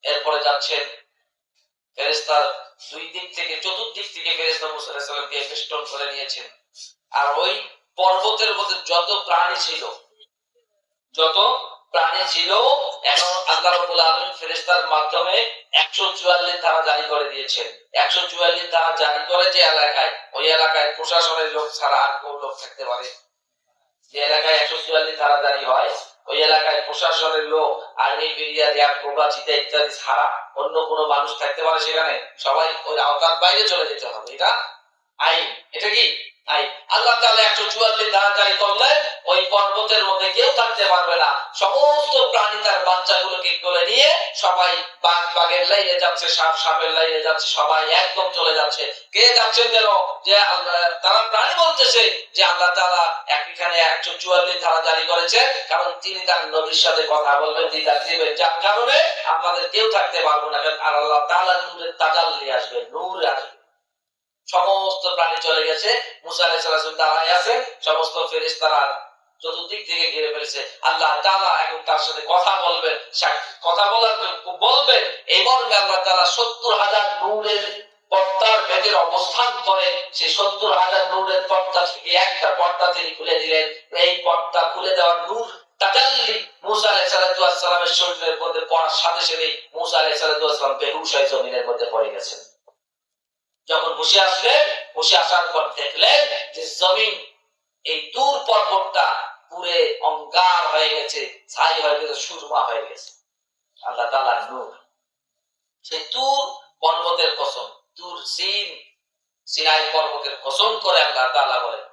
এরপরে যাচ্ছেন ফেরেশতা দুই দিক থেকে চতুর্দিক থেকে ফেরেশতা মুসা আলাইহিস সালামকে বেষ্টন করে নিয়েছেন। আর ওই পর্বতের মধ্যে যত প্রাণী ছিল এখন আল্লাহ রাব্বুল আলামিন ফেরেশতার মাধ্যমে 144 ধারা জারি করে দিয়েছেন। 144 ধারা জারি করে যে এলাকায়, ওই এলাকায় প্রশাসনের লোক ছাড়া আর কোন লোক থাকতে পারে? যে এলাকায় 144 ধারা জারি হয়, ওই এলাকায় প্রশাসনের লোক, আর্মি, মিলিয়া, র্যাব, কোবরা, চিতা ইত্যাদি ছাড়া অন্য কোনো মানুষ থাকতে পারে সেখানে? সবাই ওই আওতার বাইরে চলে যেতে হবে। এটা আইন। এটা কি আইন? আল্লাহ তাআলা 144 ধারা জারি করলেন, ওই পর্বতের মধ্যে কেউ থাকতে পারবে না। সমস্ত প্রাণী তার বাচ্চাগুলোকে কোলে নিয়ে সবাই বাঘ বাঘের লাইনে যাচ্ছে, সাপ সাপের লাইনে যাচ্ছে, সবাই একদম চলে যাচ্ছে। কে যাচ্ছেন যেন? যে তারা প্রাণী বলতেছে যে আল্লাহ তাআলা এখানে 144 ধারা জারি করেছেন, কারণ তিনি তার নবীর সাথে কথা বলবেন, দিদার দিবেন, যার কারণে আমাদের কেউ থাকতে পারবো না। আর আল্লাহ তাআলা নূরের তাজাল্লি আসবে, নূর আসবে। সমস্ত প্রাণী চলে গেছে, মুসা আলাইহিস সালাম দাঁড়ায় আছেন, সমস্ত ফেরেশতারা চতুর্দিক থেকে ঘিরে ফেলেছে। আল্লাহ তাআলা এখন তার সাথে কথা বলবেন, কথা বলবেন। এই মর্মে আল্লাহ তাআলা 70,000 নূরের পর্দার ভেতরে অবস্থান করেন। সেই 70,000 নূরের পর্দা থেকে একটা পর্দা তিনি খুলে দিলেন। এই পর্দা খুলে দেওয়ার নূর তাজাল্লি মুসা আলাইহিস সালামের শরীরের মধ্যে পড়ার সাথে সাথে মুসা আলাইহিস সালাম বেহুশ হয়ে জমিনের মধ্যে পড়ে গেছেন। যখন হুশে আসলেন, হুশে আসার পর দেখলেন যে জমিন, এই তুর পর্বতটা পুরে অঙ্গার হয়ে গেছে, ছাই হয়ে গেছে, সুরমা হয়ে গেছে। আল্লাহ তাআলার নূর। সেই তুর পর্বতের কসম, তুর সিনাই পর্বতের কসম করে আল্লাহ তাআলা বলেন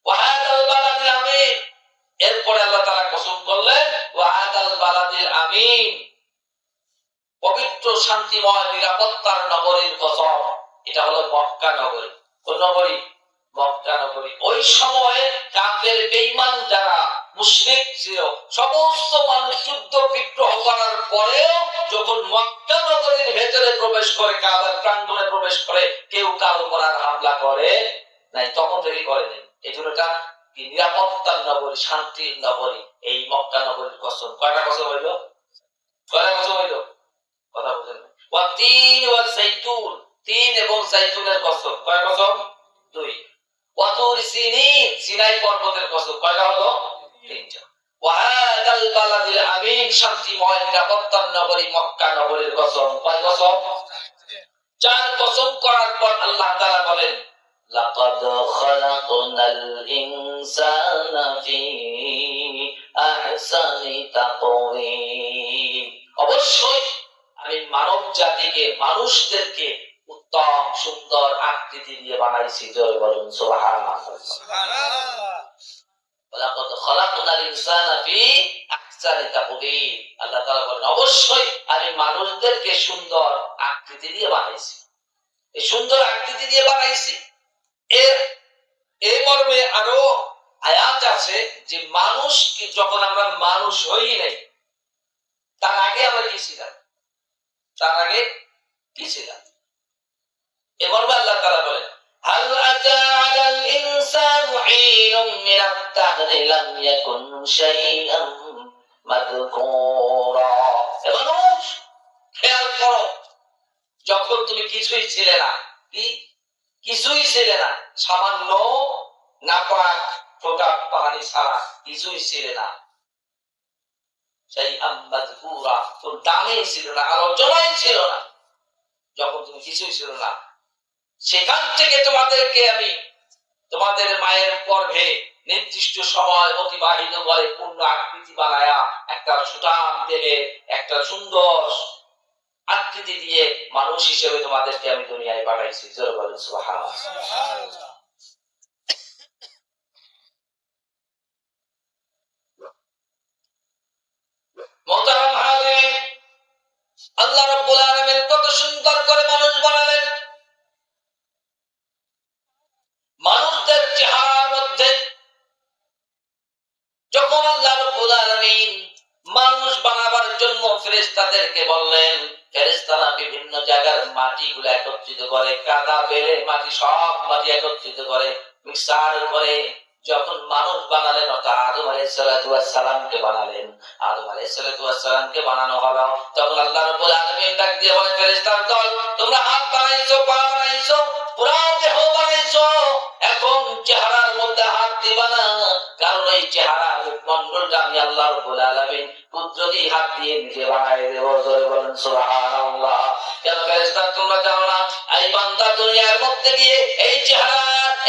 ওয়াহাদাল বালাদিল আমিন। এরপরে আল্লাহ তাআলা কসম করলেন ওয়াহাদাল বালাদিল আমিন, পবিত্র শান্তিময় নিরাপত্তার নগরীর কসম। এটা হলো মক্কা নগরী। কোন নগরী? মক্কা নগরী। ওই সময়ে কাফের বেঈমান যারা মুশরিক ছিল, সমস্ত মানুষ যুদ্ধ বিগ্রহ করার পরেও যখন মক্কা নগরীর ভেতরে প্রবেশ করে, কাবার প্রাঙ্গণে প্রবেশ করে, কেউ কারো উপর হামলা করে নাই, তখন থেকে করে নাই। এই জন্য এটা নিরাপত্তার নগরী, শান্তির নগরী, এই মক্কা নগরীর কসম। কয়টা কসম হইল? কয়টা কসম হইল? কথা বুঝেন না। ওয়া তিন ওয়া যাইতুন, তিন এবং যাইতুনের কসম। কয় কসম? দুই। ওয়া তুর সিনিন, সিনাই পর্বতের কসম। কয়টা হলো? তিনটা। ওয়া হাদাল বালাদিল আমিন, শান্তিময় নিরাপত্তার নগরী মক্কা নগরীর কসম। কয় কসম? চার কসম করার পর আল্লাহ তাআলা বলেন লাকাদ খালাকনাল ইনসানা ফি আহসানি তাকওয়িম। অবশ্যই আমি মানব জাতিকে, মানুষদেরকে উত্তম সুন্দর আকৃতি দিয়ে বানাইছি। জয় বলুন সুবহানাল্লাহ। ওয়ালাকাদ খালাকনাল ইনসানা ফি আহসানি তাকওয়িম। আল্লাহ তাআলা বলেন অবশ্যই আমি মানুষদেরকে সুন্দর আকৃতি দিয়ে বানাইছি। এই সুন্দর আকৃতি দিয়ে বানাইছি। এই মর্মে আরো আয়াত আছে যে মানুষকে যখন আমরা মানুষ হই নাই, তার আগে আমরা কি ছিলাম? তার আগে কি ছিলাম? এই মর্মে আল্লাহ তাআলা বলেন হাল আতা আলাল ইনসানু হিনুম মিনাত তাহরি লাম ইয়াকুন শাইআন মাযকুরা। মানুষ, খেয়াল করো, যখন তুমি কিছুই ছিলে না, কিছুই ছিলে না, সামান্য নাপাক ফোঁটা পানি ছাড়া কিছুই ছিলে না, সেই আম্মাযকুরা, তোর দামই ছিল না, আলোচনাই ছিল না, যখন তুমি কিছুই ছিল না, সেখান থেকে তোমাদেরকে আমি তোমাদের মায়ের গর্ভে নির্দিষ্ট সময় অতিবাহিত করে পূর্ণ আকৃতি বানায়া একটা সুঠাম দেহে একটা সুন্দর আকৃতি দিয়ে মানুষ হিসেবে তোমাদেরকে আমি দুনিয়ায় পাঠাইছি। জোরে বলেন সুবহানাল্লাহ। মুহতারাম হাজিরিন, আল্লাহ রাব্বুল আলামিন কত সুন্দর করে মানুষ বানালেন। মানুষদের চেহারার মধ্যে যখন আল্লাহ রাব্বুল আলামিন মানুষ বানাবার জন্য ফেরেশতাদেরকে বললেন, ফেরেশতারা বিভিন্ন জায়গার মাটিগুলো একত্রিত করে, কাদা বেলে মাটি, সব মাটি একত্রিত করে, মিক্সার করে যখন মানুষ বানালেন, অর্থাৎ আদম আলাইহিস সালাতু ওয়াস সালামকে বানালেন, আদম আলাইহিস সালাতু ওয়াস সালামকে বানানো হলো, তখন আল্লাহ রাব্বুল রব্বুল আলামিন ডাক দিয়ে বলে, ফেরেশতার দল, তোমরা হাত বানাইছো, পা বানাইছো, পুরা দেহ বানাইছো, এখন চেহারার মধ্যে হাত দিবা না, কারণ এই চেহারা মুখমণ্ডলটা আমি আল্লাহ রব্বুল আলামিন কুদরতি হাত দিয়ে নিজে বানাই দেব। জোরে বলেন সুবহানাল্লাহ। কেন ফেরেশতা তোমরা জানো না, এই বান্দা দুনিয়ার মধ্যে গিয়ে এই চেহারা,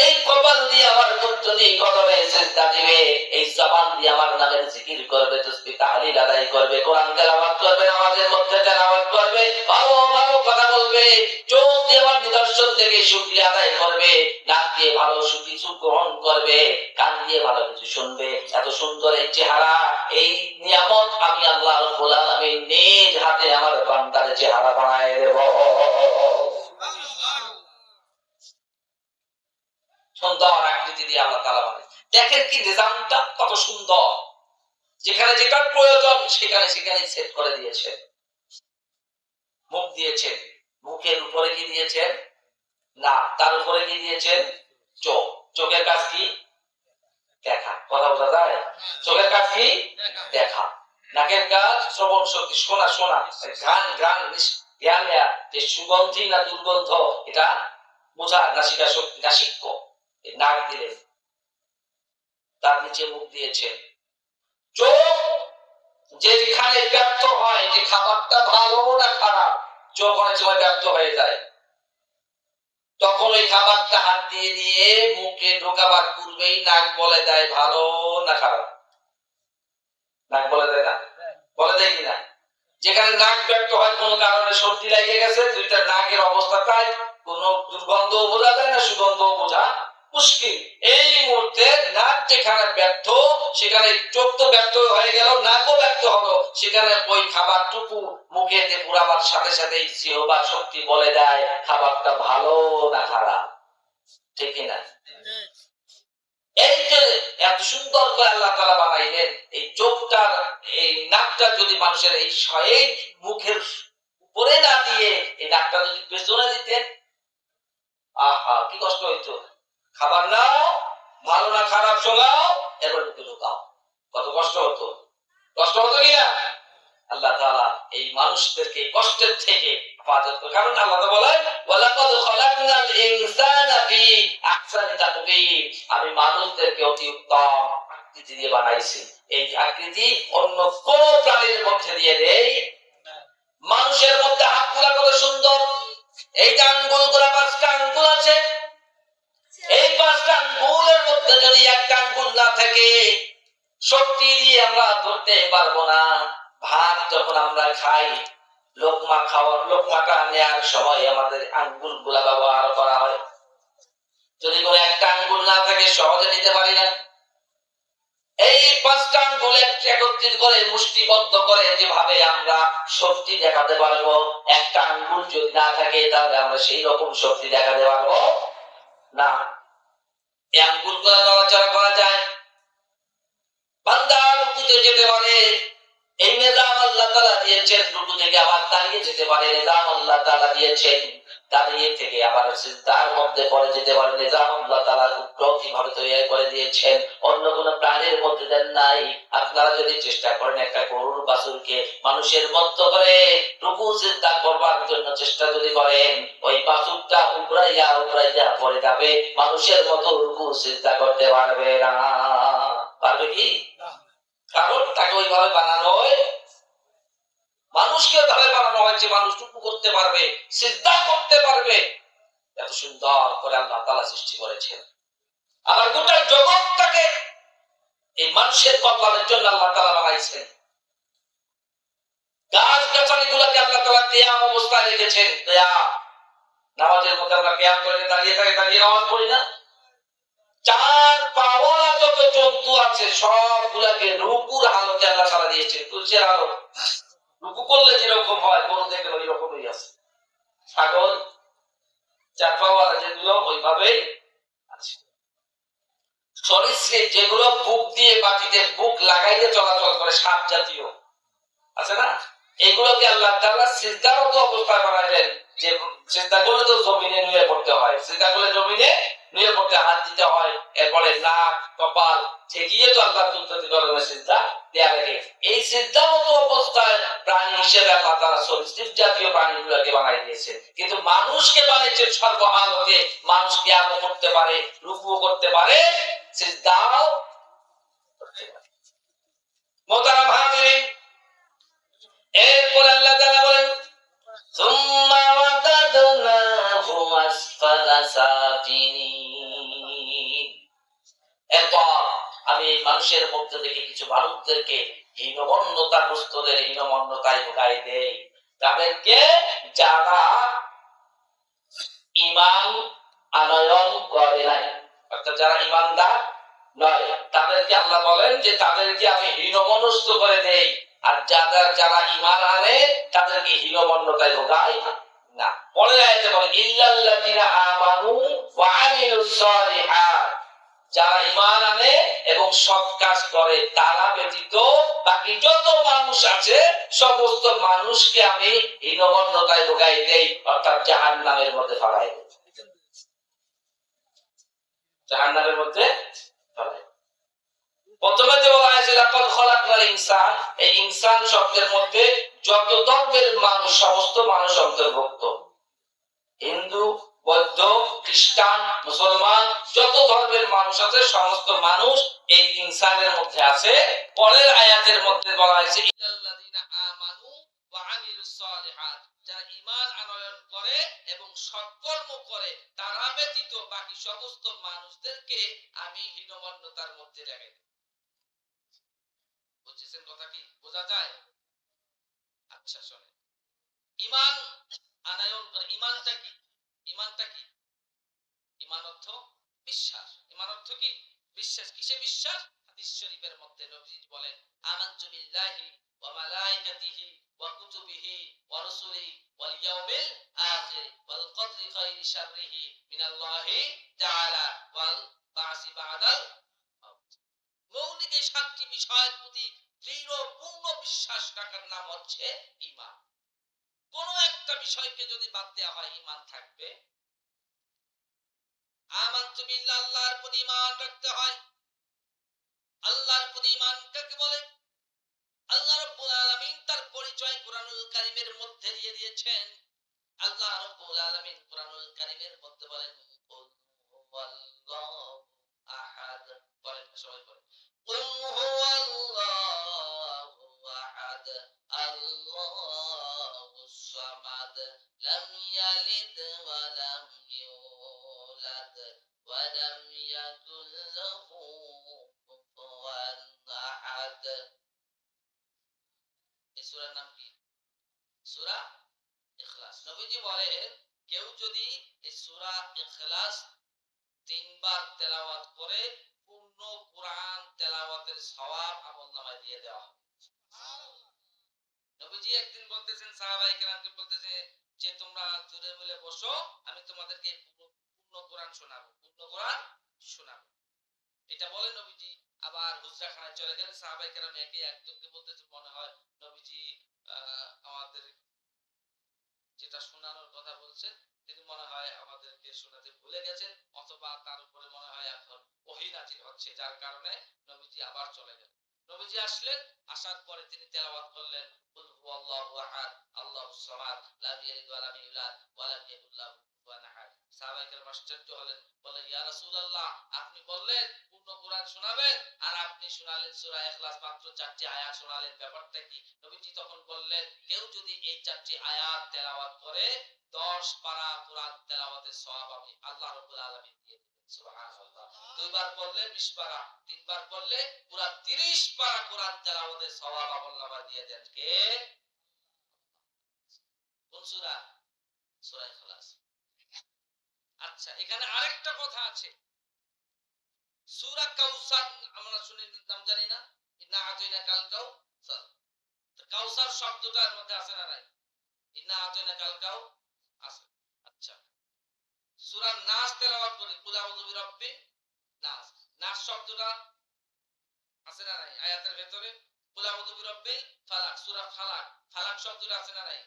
এই কপাল দিয়ে আমার কুদরতি কদমে সিজদা দিবে, এই জবান দিয়ে আমার নামের জিকির করবে, তাসবিহ তাহলিল আদায় করবে, কোরআন তেলাওয়াত করবে, নামাজের মধ্যে তেলাওয়াত করবে, ভালো ভালো কথা বলবে, চোখ দিয়ে আমার নিদর্শন থেকে শুকরিয়া আদায় করবে, নাক দিয়ে ভালো কিছু গ্রহণ করবে, কান দিয়ে ভালো কিছু শুনবে। এত সুন্দর এই চেহারা, এই নিয়ামত আমি আল্লাহ রাব্বুল আলামিন নিজ হাতে আমার বান্দার চেহারা বানায় দেব। সুন্দর আকৃতি দিয়ে আল্লাহ তাআলা বানায়। দেখেন কি নিজামটা কত সুন্দর, যেখানে যেটা প্রয়োজন সেখানে সেখানে সেট করে দিয়েছেন। মুখ দিয়েছেন, মুখের উপরে কি দিয়েছেন? না, তার উপরে কি দিয়েছেন? চোখ। চোখের কাজ কি? দেখা। কথা বোঝা যায়? চোখের কাজ কি? দেখা। নাকের কাজ শ্রবণ শক্তি, শোনা শোনা, ঘ্রাণ ঘ্রাণ জ্ঞান নেয়া, যে সুগন্ধি না দুর্গন্ধ এটা বোঝা, নাসিকা শক্তি, নাসিক্য, নাক দিলেন, তার নিচে মুখ দিয়েছেন। চোখ যেখানে ব্যর্থ হয়, যে খাবারটা ভালো না খারাপ, চোখ অনেক সময় ব্যর্থ হয়ে যায়, তখন ওই খাবারটা হাত দিয়ে দিয়ে মুখে ঢোকাবার পূর্বেই নাক বলে দেয় ভালো না খারাপ। নাক বলে দেয় না? বলে দেয় কিনা? যেখানে নাক ব্যর্থ হয়, কোনো কারণে সর্দি লেগে গেছে, দুইটা নাকের অবস্থাটাই কোন দুর্গন্ধ বোঝা যায় না, সুগন্ধ বোঝা মুশকিল। এই মুহূর্তে নাক যেখানে ব্যর্থ, সেখানে চোখ তো ব্যর্থ হয়ে গেল, নাকও ব্যর্থ হলো, সেখানে ওই খাবারটুকু মুখে পুরাবার সাথে সাথে জিহ্বা শক্তি বলে দেয় খাবারটা ভালো না খারাপ। ঠিক না? এই যে এত সুন্দর করে আল্লাহ তাআলা বানাইলেন, এই চোখটার, এই নাকটা যদি মানুষের এই মুখের উপরে না দিয়ে এই নাকটা যদি পেছনে দিতেন, আহা কি কষ্ট হইতো। খাবার নাও, ভালো না খারাপ শোনাও, এরপর মুখে ঢোকাও, কত কষ্ট হতো। কষ্ট হতো কিনা? আল্লাহ তাআলা এই মানুষদেরকে কষ্টের থেকে হেফাজত করে। কারণ আল্লাহ তাআলা বলেন, ওয়ালাকাদ খালাকনাল ইনসানা ফি আহসানি তাকবীর, আমি মানুষদেরকে অতি উত্তম আকৃতি দিয়ে বানাইছি। এই আকৃতি অন্য কোন প্রাণীর মধ্যে দিয়ে দেই। মানুষের মধ্যে হাতগুলা কত সুন্দর, এই যে আঙ্গুলগুলা, 5টা আঙ্গুল আছে, এই 5টা আঙ্গুলের মধ্যে যদি একটা আঙ্গুল না থাকে, শক্তি দিয়ে আমরা ধরতে পারবো না। ভাত যখন আমরা খাই, লোকমাটা নেওয়ার সময় আমাদের আঙ্গুল গুলা ব্যবহার করা হয়। যদি কোনো একটা আঙ্গুল না থাকে সহজে নিতে পারি না। এই 5টা আঙ্গুল একত্রিত করে মুষ্টিবদ্ধ করে যেভাবে আমরা শক্তি দেখাতে পারবো, একটা আঙ্গুল যদি না থাকে তাহলে আমরা সেই রকম শক্তি দেখাতে পারবো না। এই আঙ্গুলগুলো নড়াচড়া করা যায়, বান্দা রুকুতে যেতে পারে, এই নিজাম আল্লাহ তাআলা দিয়েছেন। রুকু থেকে আবার দাঁড়িয়ে যেতে পারে, নিজাম আল্লাহ তাআলা দিয়েছেন। দাঁড়িয়ে থেকে আবার সিজদার মধ্যে পড়ে যেতে পারে, নিজাম আল্লাহ তাআলা কিভাবে তৈরি করে দিয়েছেন, অন্য কোন প্রাণীর মধ্যে দেন নাই। আপনারা যদি চেষ্টা করেন একটা গরুর বাছুরকে মানুষের মতো করে রুকু সিজদা করবার জন্য চেষ্টা যদি করেন, ওই বাছুরটা উপরাইয়া উপরাইয়া পড়ে যাবে, মানুষের মতো রুকু সিজদা করতে পারবে না। পারবে কি? কারণ তাকে ওইভাবে বানানো হয়, মানুষকে ভাবে বানানো হয়েছে, মানুষ রুকু করতে পারবে, সিজদা করতে পারবে। এত সুন্দর করে আল্লাহ তাআলা সৃষ্টি করেছেন। আবার গোটা জগৎটাকে এই মানুষের কল্যাণের জন্য আল্লাহ তাআলা বানাইছেন। গাছ গাছালি গুলাকে আল্লাহ তাআলা কিয়াম অবস্থায় রেখেছেন। কিয়াম, নামাজের মধ্যে আমরা কিয়াম করে দাঁড়িয়ে থাকি, দাঁড়িয়ে নামাজ পড়ি না? 4 পাওয়ালা যত জন্তু আছে সবগুলাকে রুকুর হালতে আল্লাহ তাআলা দিয়েছেন। তুলসের হালত, রুকু করলে যেরকম হয় গরু দেখলে ওই রকমই আছে। ছাগল 4 পাওয়ালা যেগুলো ওইভাবেই আছে। সরীসৃপ যেগুলো বুক দিয়ে মাটিতে বুক লাগাইলে চলাচল করে, সাপ জাতীয় আছে না, এগুলোকে আল্লাহ তাআলা সিজদারত অবস্থায় বানাইলেন, যে সিজদা করলে তো জমিনে নুয়ে পড়তে হয়, সিজদা করলে জমিনে নুয়ে পড়তে হাত দিতে হয়, এরপরে নাক কপাল ঠেকিয়ে তো আল্লাহ কুদরতি করবে সিজদা দেয়া লাগে। এই সিজদা মতো অবস্থায় প্রাণী হিসেবে আল্লাহ তাআলা সরীসৃপ জাতীয় প্রাণীগুলোকে বানাই দিয়েছেন, কিন্তু মানুষকে বানাইছেন সর্বহালতে, মানুষ কিয়ামও করতে পারে, রুকুও করতে পারে, সিজদাও করতে পারে। মোহতারাম হাজিরিন, এরপর আল্লাহ তাআলা বলেন সুম্মা ওয়াদাদনাহু আসফালা সাফিলিন। এরপর আমি এই মানুষের মধ্যে থেকে কিছু মানুষদেরকে হীনমন্যতাগ্রস্তদের হীনমন্যতায় ঢুকাই দেই, তাদেরকে যারা ঈমান আনয়ন করে নাই, অর্থাৎ যারা ঈমানদার নয়, তাদেরকে আল্লাহ বলেন যে তাদেরকে আমি হীনমনস্ক করে দেই, আর যারা ঈমান আনে তাদেরকে হীনমন্যতায় ঢোকাই না। পরের আয়াতে বলে ইল্লাল্লাযিনা আমানু ওয়া আমিলুস সালিহাত, যারা ঈমান আনে এবং সৎ কাজ করে তারা ব্যতীত বাকি যত মানুষ আছে সমস্ত মানুষকে আমি হীনমন্যতায় ঢোকাই দেই, অর্থাৎ জাহান্নামের মধ্যে ফেলাই দেই, জাহান্নামের মধ্যে ফেলাই। প্রথমে যে বলা হয়েছে লাকাদ খলাকনাল ইনসান, এই ইনসান শব্দের মধ্যে যত ধর্মের মানুষ সমস্ত মানুষ অন্তর্ভুক্ত, হিন্দু বৌদ্ধ খ্রিস্টান মুসলমান যত ধর্মের মানুষ আছে সমস্ত মানুষ এই ইনসানের মধ্যে আছে। পরের আয়াতের মধ্যে বলা হয়েছে ইল্লাল্লাযিনা আমানু ওয়া আমিলুস সালিহাত, যারা ঈমান আনয়ন করে এবং সৎকর্ম করে তারা ব্যতীত বাকি সমস্ত মানুষদেরকে আমি হীনমন্যতার মধ্যে রেখে দেব। বুঝছেন কথা কি বোঝা যায়? আচ্ছা শুনেন, ঈমান আনয়ন করে, ঈমানটা কি? ঈমানটা কি? ঈমান অর্থ বিশ্বাস। ঈমান অর্থ কি? বিশ্বাস। কিসে বিশ্বাস? হাদিস শরীফের মধ্যে নবীজি বলেন আমানতু বিল্লাহি ওয়া মালাইকাতিহি ওয়া কুতুবিহি ওয়া রুসুলিহি ওয়াল ইয়াউমিল আখির ওয়াল কদরি খাইরি শাররিহি মিনাল্লাহি তাআলা ওয়াল বাসি বাদাল মাউত। মৌলিক এই সাতটি বিষয়ের প্রতি দৃঢ় পূর্ণ বিশ্বাস রাখার নাম হচ্ছে ঈমান। কোন একটা বিষয়কে যদি বাদ দেওয়া হয় ঈমান থাকবে। আমানতু বিল্লাহ, আল্লাহর প্রতি ঈমান রাখতে হয়। আল্লাহর প্রতি ঈমান কাকে বলে? আল্লাহ রাব্বুল আলামিন তার পরিচয় কুরআনুল কারীমের মধ্যে দিয়ে দিয়েছেন। আল্লাহ রাব্বুল আলামিন কুরআনুল কারীমের মধ্যে বলেন কুল হুয়াল্লাহু আহাদ, বলেন সবাই বলেন কুল হুয়াল্লাহু আহাদ আল্লাহুস সামাদ লাম ইয়ালিদ ওয়া লাম ইউলাদ ওয়া লাম ইয়াকুল লাহু কুফুয়ান আহাদ। এই সূরার নাম কি? সূরা ইখলাস। নবীজি বলেন কেউ যদি এই সূরা ইখলাস 3 বার তেলাওয়াত করে পূর্ণ কুরআন তেলাওয়াতের সওয়াব আমলনামায় দিয়ে দেওয়া হবে। নবীজি একদিন বলতেছেন সাহাবায়ে কেরামকে বলতেছে যে তোমরা জোরে মিলে বসো, আমি তোমাদেরকে পূর্ণ কুরআন শোনাবো, পূর্ণ কুরআন শোনাবো। এটা বলে নবীজি আবার হুজরাখানায় চলে গেলেন। সাহাবায়ে কেরাম একে একজনকে বলতেছে মনে হয় নবীজি আমাদের যেটা শোনানোর কথা বলছেন তিনি মনে হয় আমাদেরকে শোনাতে ভুলে গেছেন, অথবা তার উপরে মনে হয় এখন ওহী নাযিল হচ্ছে, যার কারণে নবীজি আবার চলে গেলেন। নবীজি আসলেন, আসার পরে তিনি তেলাওয়াত করলেন কুল হুয়াল্লাহু আহাদ আল্লাহুস সামাদ লাম ইয়ালিদ ওয়া লাম ইউলাদ ওয়া লাম ইয়াকুল লাহু কুফুয়ান আহাদ। সাহাবায়ে কেরাম আশ্চর্য হলেন, বললেন ইয়া রাসূলুল্লাহ আপনি বললেন পূর্ণ কুরআন শোনাবেন আর আপনি শোনালেন সূরা ইখলাস মাত্র 4টি আয়াত শোনালেন, ব্যাপারটা কি? নবীজি তখন বললেন কেউ যদি এই 4টি আয়াত তেলাওয়াত করে 10 পারা কুরআন তেলাওয়াতের সওয়াব আমি আল্লাহ রাব্বুল আলামিন দিয়ে দিবেন। সুবহানাল্লাহ। দুইবার পড়লে 20 পারা, তিনবার পড়লে পুরা 30 পারা কুরআন তেলাওয়াতের সওয়াব আমলনামায় দিয়ে দেন কে? কোন সূরা? সূরা ইখলাস। আচ্ছা এখানে আরেকটা কথা আছে, সূরা কাউসার আমরা শুনে নাম জানি না, ইন্না আতাইনা কাল কাউসার। তো কাউসার শব্দটার মধ্যে আছে না নাই? ইন্না আতাইনা কাল কাউ আছে। আচ্ছা সূরা নাস তেলাওয়াত করি কুল আউযু বিরাব্বিন নাস, নাস শব্দটা আছে না নাই আয়াতের ভিতরে? কুল আউযু বিরাব্বিল ফালাক, সূরা ফালাক, ফালাক শব্দটা আছে না নাই?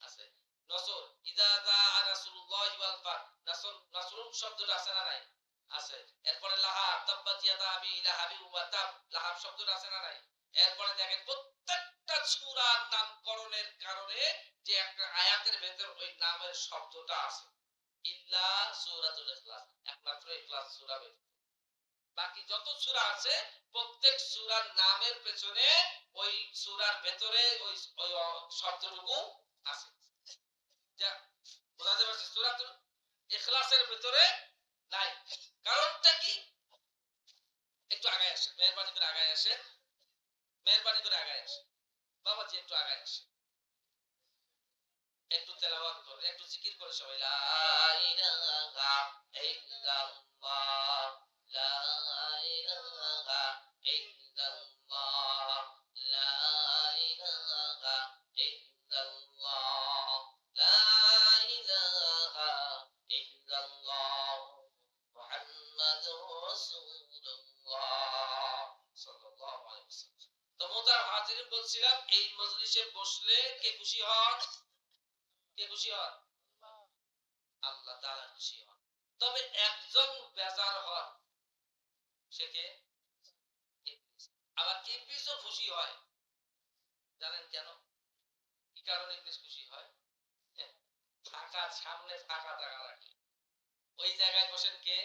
আছে। নসর, ইযা জাআ রাসূলুল্লাহি ওয়াল ফাত, নসর, নসরুন শব্দটা আছে না নাই? আছে। এরপরে লাহাব, তাব্বাত ইয়াদা আবি লাহাবি ওয়া তাব, লাহাব শব্দটা আছে না নাই? এরপরে দেখেন প্রত্যেকটা সূরার নামকরণের কারণে যে একটা আয়াতের ভেতর ওই নামের শব্দটা আছে। ইল্লা সূরাতুল ইখলাস, একমাত্র ইখলাস সূরা ব্যতীত বাকি যত সূরা আছে প্রত্যেক সূরার নামের পেছনে ওই সূরার ভেতরে ওই ওই শব্দটুকু আছে। যা বোঝাতে পারছি? সূরাতুল ইখলাসের ভেতরে নাই। কারণটা কি? একটু আগায় আসেন, মেহেরবানি করে আগায় আসেন, মেহেরবানি করে আগায় আসেন বাবাজি, একটু আগায় আসেন, একটু তেলাওয়াত করে, একটু জিকির করে সবাই লা ইলাহা ইল্লাল্লাহ, লা ইলাহা ইল্লাল্লাহ, লা ইলাহা ইল্লাল্লাহ, লা ইলাহা ইল্লাল্লাহ, মুহাম্মাদুর রাসূলুল্লাহ সাল্লাল্লাহু আলাইহি ওয়াসাল্লাম। তো মোহতারাম হাজিরিন, বলছিলাম এই মজলিসে বসলে কে খুশি হন? কে খুশি হন? আল্লাহ তাআলা খুশি হন। তবে একজন বেজার হন, সে কে? ইবলিস। আবার ইবলিসও খুশি হয়। জানেন কেন? কি কারণে ইবলিস খুশি হয়? হ্যাঁ, ফাঁকা সামনে ফাঁকা জায়গা রাখি, ওই জায়গায় বসেন কে?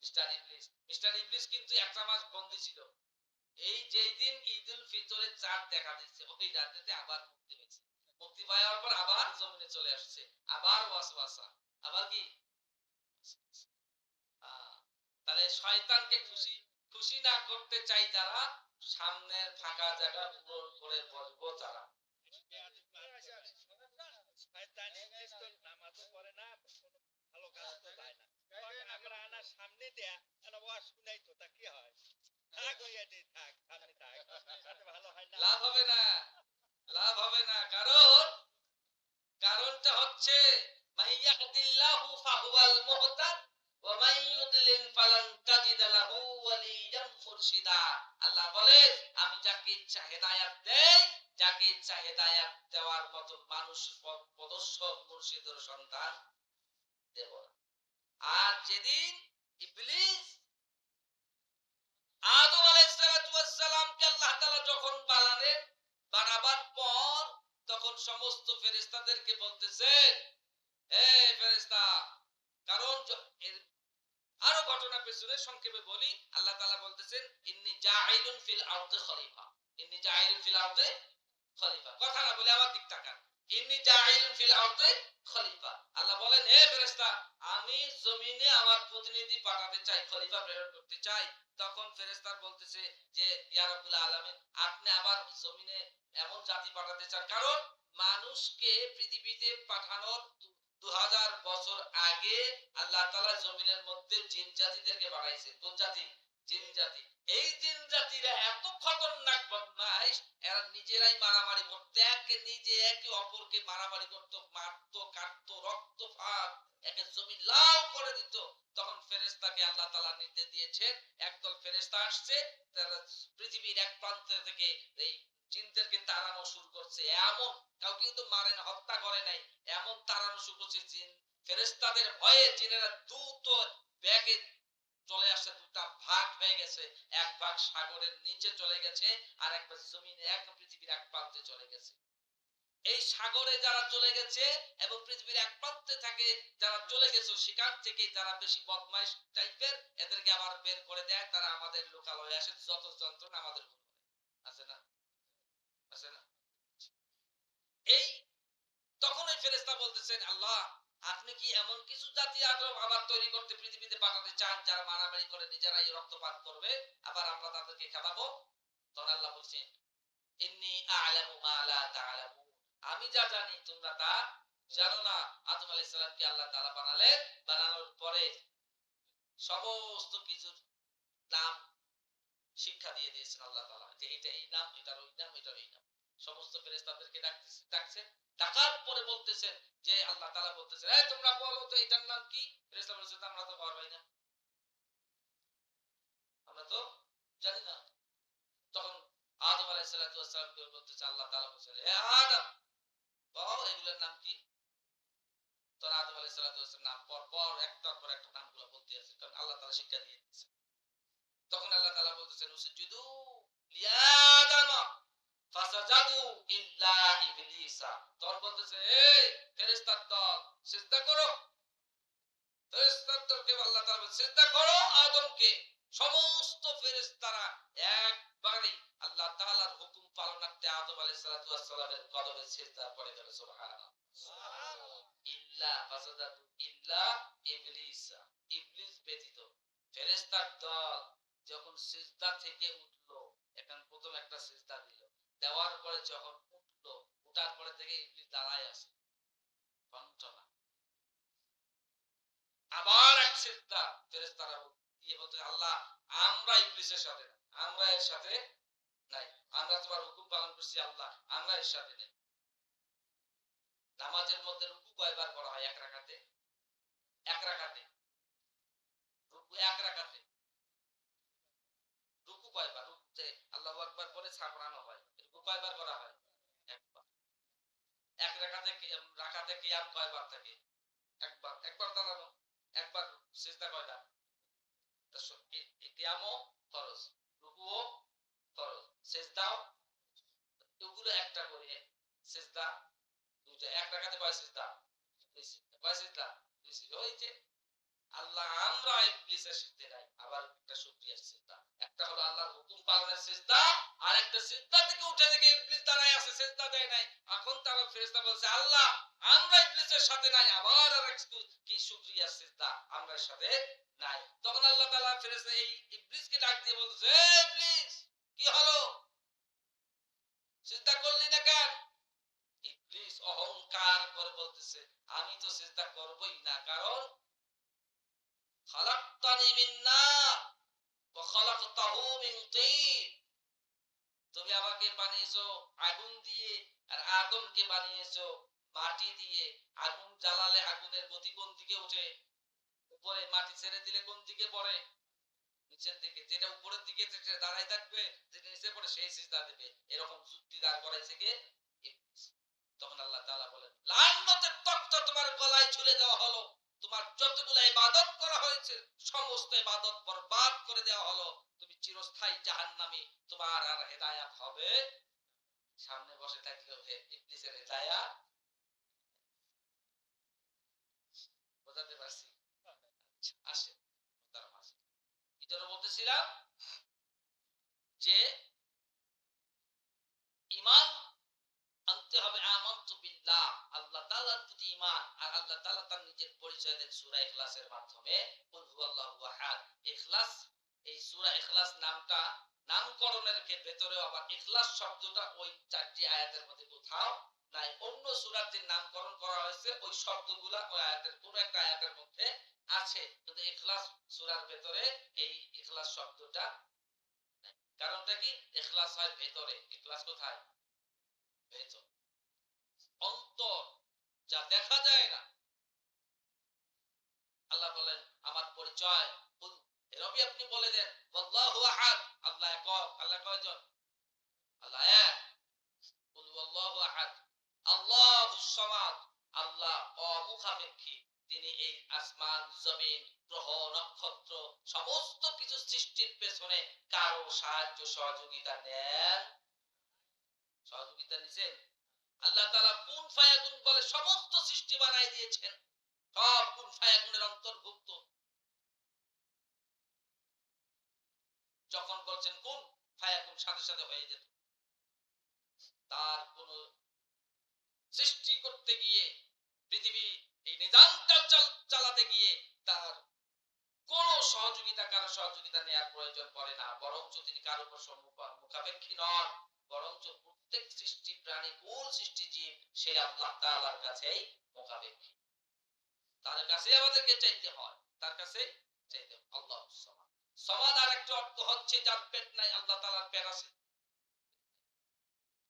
মিস্টার ইবলিস। মিস্টার ইবলিস কিন্তু একটা মাস বন্দী ছিল। এই যেই দিন ঈদুল ফিতরের চাঁদ দেখা দিচ্ছে ওই রাতেতে আবার মুক্তি পেয়েছে। মুক্তি পাওয়ার পর আবার জমিনে চলে আসছে, আবার ওয়াসওয়াসা, আবার কি? তাহলে শয়তানকে খুশি খুশি না করতে চাই যারা, সামনের ফাঁকা জায়গা পূরণ করে বসবো যারা। সামনে দেয়া ওয়াজ শুনাই তো তা কি হয়? লাভ হবে না, লাভ হবে না। কারণটা হচ্ছে মাইয়াহদিল্লাহু ফাহুয়াল মুহতাদ ওয়া মান ইউদলিল ফালান তাজিদ লাহু ওয়ালিয়াম মুরশিদা। আল্লাহ বলেন আমি যাকে ইচ্ছা হেদায়েত দেই, যাকে ইচ্ছা হেদায়েত দেওয়ার মতো মানুষ পদস্বর মুর্শিদের সন্তান দেব না। আর যেদিন ইবলিস আদম আলাইহিস সালামকে আল্লাহ তাআলা যখন বানাবার পর তখন সমস্ত ফেরেশতাদেরকে বলতেছেন, হে ফেরেশতা, কারণ আরো ঘটনা পেছনে সংক্ষেপে বলি। আল্লাহ তাআলা বলতেছেন ইন্নী জাইলুন ফিল আরদি খলিফা, ইন্নী জাইলুন ফিল আরদি খলিফা। কথা না বলে আমার দিক তাকান, ইন্নী জাইলুন ফিল আরদি খলিফা। আল্লাহ বলেন হে ফেরেশতা, আমি জমিনে আমার প্রতিনিধি পাঠাতে চাই, খলিফা প্রেরণ করতে চাই। তখন ফেরেশতার বলতেছে যে ইয়া রাব্বুল আলামিন, আপনি আবার জমিনে এমন জাতি পাঠাতে চান, কারণ মানুষকে পৃথিবীতে পাঠানোর 2000 বছর আগে আল্লাহ তাআলা জমিনের মধ্যে জিন জাতিদেরকে বানাইছেন। কোন জাতি? জিন জাতি। এই জিন জাতিরা এত খতরনাক বদমাইশ, এরা নিজেরাই মারামারি করত, একে অপরকে মারামারি করত, মারত, কাটতো, রক্তপাত, একে জমি লাল করে দিত। তখন ফেরেশতাকে আল্লাহ তাআলা নির্দেশ দিয়েছেন, একদল ফেরেশতা আসছে, তারা পৃথিবীর এক প্রান্ত থেকে এই জিনদেরকে তাড়ানো শুরু করছে। এমন কাউকে কিন্তু মারে না, হত্যা করে নাই, এমন তাড়ানো শুরু করছে জিন ফেরেশতাদের ভয়ে জিনেরা দ্রুত ব্যাগে চলে আসছে। দুটা ভাগ হয়ে গেছে, এক ভাগ সাগরের নিচে চলে গেছে, আর এক ভাগ জমিনে একদম পৃথিবীর এক প্রান্তে চলে গেছে। এই সাগরে যারা চলে গেছে এবং পৃথিবীর এক প্রান্তে থাকে যারা চলে গেছে, সেখান থেকে যারা বেশি বদমাইশ টাইপের এদেরকে আবার বের করে দেয়, তারা আমাদের লোকালয়ে আসে, যত যন্ত্রণা আমাদের আছে না, আছে না। এই তখন ওই ফেরেশতা বলতেছেন, আল্লাহ আপনি কি এমন কিছু জাতি আবার তৈরি করতে পৃথিবীতে পাঠাতে চান যারা মারামারি করে নিজেরাই রক্তপাত করবে, আবার আমরা তাদেরকে খাওয়াবো? তখন আল্লাহ বলছেন ইন্নী আ'লামু মা লা তা'লামুন, আমি যা জানি তোমরা তা জানো না। আদম আলাইহিস সালামকে আল্লাহ তাআলা বানালেন, বানানোর পরে সমস্ত কিছুর নাম শিক্ষা দিয়ে দিয়েছেন আল্লাহ তাআলা, যে এটা এই নাম, এটার ওই নাম, এটার এই নাম। সমস্ত ফেরেশতাদেরকে ডাকছেন, ডাকার পরে বলতেছেন যে আল্লাহ তাআলা বলতেছেন এই তোমরা বলো তো এটার নাম কি? ফেরেশতা বলছে আমরা তো পারবাই না, আমরা তো জানি না। তখন আদম আলাইহিস সালাতু ওয়াস সালাম কে বলতেছে, আল্লাহ তাআলা বলেছেন, হে আদম, বল এগুলোর নাম কি? তখন আদম আলাইহিস সালাতু ওয়াস সালাম নাম পর পর একটার পর একটা নামগুলো বলতে আছে, কারণ আল্লাহ তাআলা শিক্ষা দিয়ে দিয়েছে। তখন আল্লাহ তাআলা বলতেছেন, উসজুদু লিয়া আদম ফাসাজাদু ইল্লা ইবলিসা। তখন বলতেছে, এই ফেরেশতার দল, সিজদা করো। ফেরেশতার দলকে আল্লাহ তাআলা বলছেন, সিজদা করো আদমকে। সমস্ত ফেরেশতারা একবারে আল্লাহ তাআলার হুকুম পালনার্থে আদম আলাইহিস সালাতু ওয়াস সালামের কদমে সিজদা করে গেল। সুবহানাল্লাহ। ইল্লা ফাসাদাতু ইল্লা ইবলিসা, ইবলিস ব্যতীত। ফেরেশতার দল যখন সিজদা থেকে উঠলো, এখন প্রথম একটা সিজদা দিল, দেওয়ার পরে যখন উঠলো, উঠার পরে থেকে ইবলিস দাঁড়ায় আছে, কণ্ঠনা। আবার এক সিজদা, ফেরেশতারা দিয়ে বলতে, আল্লাহ আমরা ইবলিসের সাথে নাই, আমরা এর সাথে নাই, আমরা তোমার হুকুম পালন করছি আল্লাহ, আমরা এর সাথে নাই। নামাজের মধ্যে রুকু কয়বার করা হয়? এক রাকাতে, এক রাকাতে রুকু, এক রাকাতে রুকু কয়বার? রুকুতে আল্লাহু আকবার বলে ছাপড়ানো হয়, রুকু কয়বার করা হয়? একবার। এক রাকাতে রাকাতে কিয়াম কয়বার থাকে? একবার। একবার দাঁড়ানো, একবার। সিজদা কয়টা? কিয়ামও ফরজ, রুকুও ফরজ, সিজদাও, এগুলো একটা করে সিজদা দুইটা। এক রাকাতে কয় সিজদা? দুই সিজদা। কয় সিজদা? দুই সিজদা। ওই যে আল্লাহ আমরা ইবলিসের সাথে নাই, আবার একটা শুকরিয়ার সিজদা। একটা হলো আল্লাহর হুকুম পালনের সিজদা, আর একটা সিজদা থেকে উঠে থেকে ইবলিস দাঁড়ায় আছে, সিজদা দেয় নাই। এখন তারা ফেরেশতা বলছে, আল্লাহ আমরা ইবলিসের সাথে নাই, আবার আরেকটু কি শুকরিয়ার সিজদা আমরা এর সাথে নাই। তখন আল্লাহ তাআলা ফেরেশতা এই ইবলিসকে ডাক দিয়ে বলতেছে, এ ইবলিস, কি হলো, সিজদা করলি না কেন? ইবলিস অহংকার করে বলতেছে, আমি তো সিজদা করবই না, কারণ খালাকতানি মিন নার ওয়া খালাকতাহু মিন তিন। তুমি আমাকে বানিয়েছো আগুন দিয়ে, আর আদমকে বানিয়েছো মাটি দিয়ে। আগুন জ্বালালে আগুনের গতি কোন দিকে ওঠে? উপরে। মাটি ছেড়ে দিলে কোন দিকে পড়ে? নিচের দিকে। যেটা উপরের দিকে দাঁড়ায় থাকবে, যেটা নিচে পড়ে সেই সিজদা দেবে। এরকম যুক্তি দাঁড় করাইছে কে? ইবলিস। তখন আল্লাহ তাআলা বলেন, লানতের তক্তা তোমার গলায় ঝুলে দেওয়া হলো, তোমার যতগুলো ইবাদত করা হয়েছে সমস্ত ইবাদত বরবাদ করে দেওয়া হলো, তুমি চিরস্থায়ী জাহান্নামী, তোমার আর হেদায়েত হবে। সামনে বসে থাকলেও ইবলিসের হেদায়েত। বোঝাতে পারছি? আচ্ছা, আসে তার মাঝে কি জন্য বলতেছিলাম যে ঈমান আনতে হবে। আমানতু বিল্লাহ, আল্লাহ তাআলার প্রতি ঈমান। আর আল্লাহ তাআলা তার নিজের পরিচয় দেন সূরা ইখলাসের মাধ্যমে, কুল হুয়াল্লাহু আহাদ। ইখলাস, এই সূরা ইখলাস নামটা নামকরণের ভেতরেও আবার ইখলাস শব্দটা ওই চারটি আয়াতের মধ্যে কোথাও নাই। অন্য সূরার যে নামকরণ করা হয়েছে ওই শব্দগুলা ওই আয়াতের কোন একটা আয়াতের মধ্যে আছে, কিন্তু ইখলাস সূরার ভেতরে এই ইখলাস শব্দটা নাই। কারণটা কি? ইখলাস হয় ভেতরে। ইখলাস কোথায়? ভেতর, অন্তর, যা দেখা যায় না। আল্লাহ বলেন আমার পরিচয়, নবী আপনি বলে দেন, আল্লাহু আহাদ, আল্লাহ একক। আল্লাহ কয়জন? আল্লাহ এক। কুল আল্লাহু আহাদ, আল্লাহুস সামাদ, আল্লাহ অমুখাপেক্ষী। তিনি এই আসমান, জমিন, গ্রহ, নক্ষত্র সমস্ত কিছু সৃষ্টির পেছনে কারো সাহায্য সহযোগিতা নেন, সহযোগিতা নিছেন? আল্লাহ তাআলা কুন ফায়াকুন বলে সমস্ত সৃষ্টি বানাই দিয়েছেন, সব কুন ফায়াকুনের অন্তর্ভুক্ত। যখন বলছেন কুন ফায়াকুন, সাথে সাথে হয়ে যেত। তার কোন সৃষ্টি করতে গিয়ে, পৃথিবী এই নিজামটা চালাতে গিয়ে তার কোন সহযোগিতা, কারো সহযোগিতা নেওয়ার প্রয়োজন পড়ে না। বরঞ্চ তিনি কারো উপর মুখাপেক্ষী নন, বরঞ্চ প্রত্যেক সৃষ্টি প্রাণী, কোন সৃষ্টি জীব, সেই আল্লাহ তাআলার কাছেই মুখাপেক্ষী। তার কাছে আমাদেরকে চাইতে হয়, তার কাছে চাইতে হয়। আল্লাহ সমাদ। সমাদ আর একটা অর্থ হচ্ছে যার পেট নাই, আল্লাহ তাআলার পেট আছে।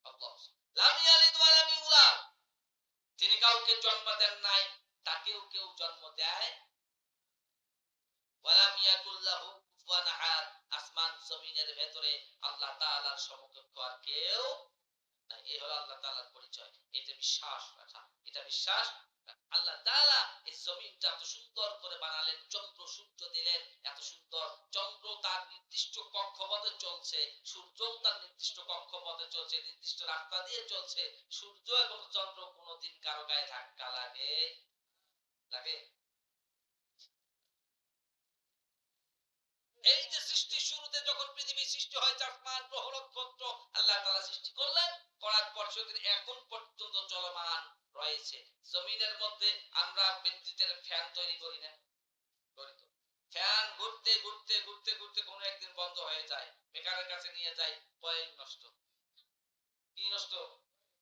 আল্লাহ লাম ইয়ালিদ ওয়া লাম ইউলাদ, তিনি কাউকে জন্ম দেন নাই, তাকেও কেউ জন্ম দেয়। ওয়া লাম ইয়াকুল লাহু ওয়া নাহার, আসমান জমিনের ভেতরে আল্লাহ তাআলার সমকক্ষ আর কেউ নাই। এই হলো আল্লাহ তাআলার পরিচয়। এটা বিশ্বাস রাখা, এটা বিশ্বাস আল্লাহ তাআলা এই জমিনটা এত সুন্দর করে বানালেন, চন্দ্র সূর্য দিলেন, এত সুন্দর। চন্দ্র তার নির্দিষ্ট কক্ষপথে চলছে, সূর্যও তার নির্দিষ্ট কক্ষপথে চলছে, নির্দিষ্ট রাস্তা দিয়ে চলছে। সূর্য এবং চন্দ্র কোনোদিন কারো গায়ে ধাক্কা লাগে লাগে? এই যে সৃষ্টির শুরুতে যখন পৃথিবী সৃষ্টি হয়, আসমান গ্রহ নক্ষত্র আল্লাহ তাআলা সৃষ্টি করলেন, করার পর সেদিন এখন পর্যন্ত চলমান রয়েছে। জমিনের মধ্যে আমরা বিদ্যুতের ফ্যান তৈরি করি না? করি তো। ফ্যান ঘুরতে ঘুরতে ঘুরতে ঘুরতে কোনো একদিন বন্ধ হয়ে যায়, মেকারের কাছে নিয়ে যায়, কয়েল নষ্ট। কি নষ্ট?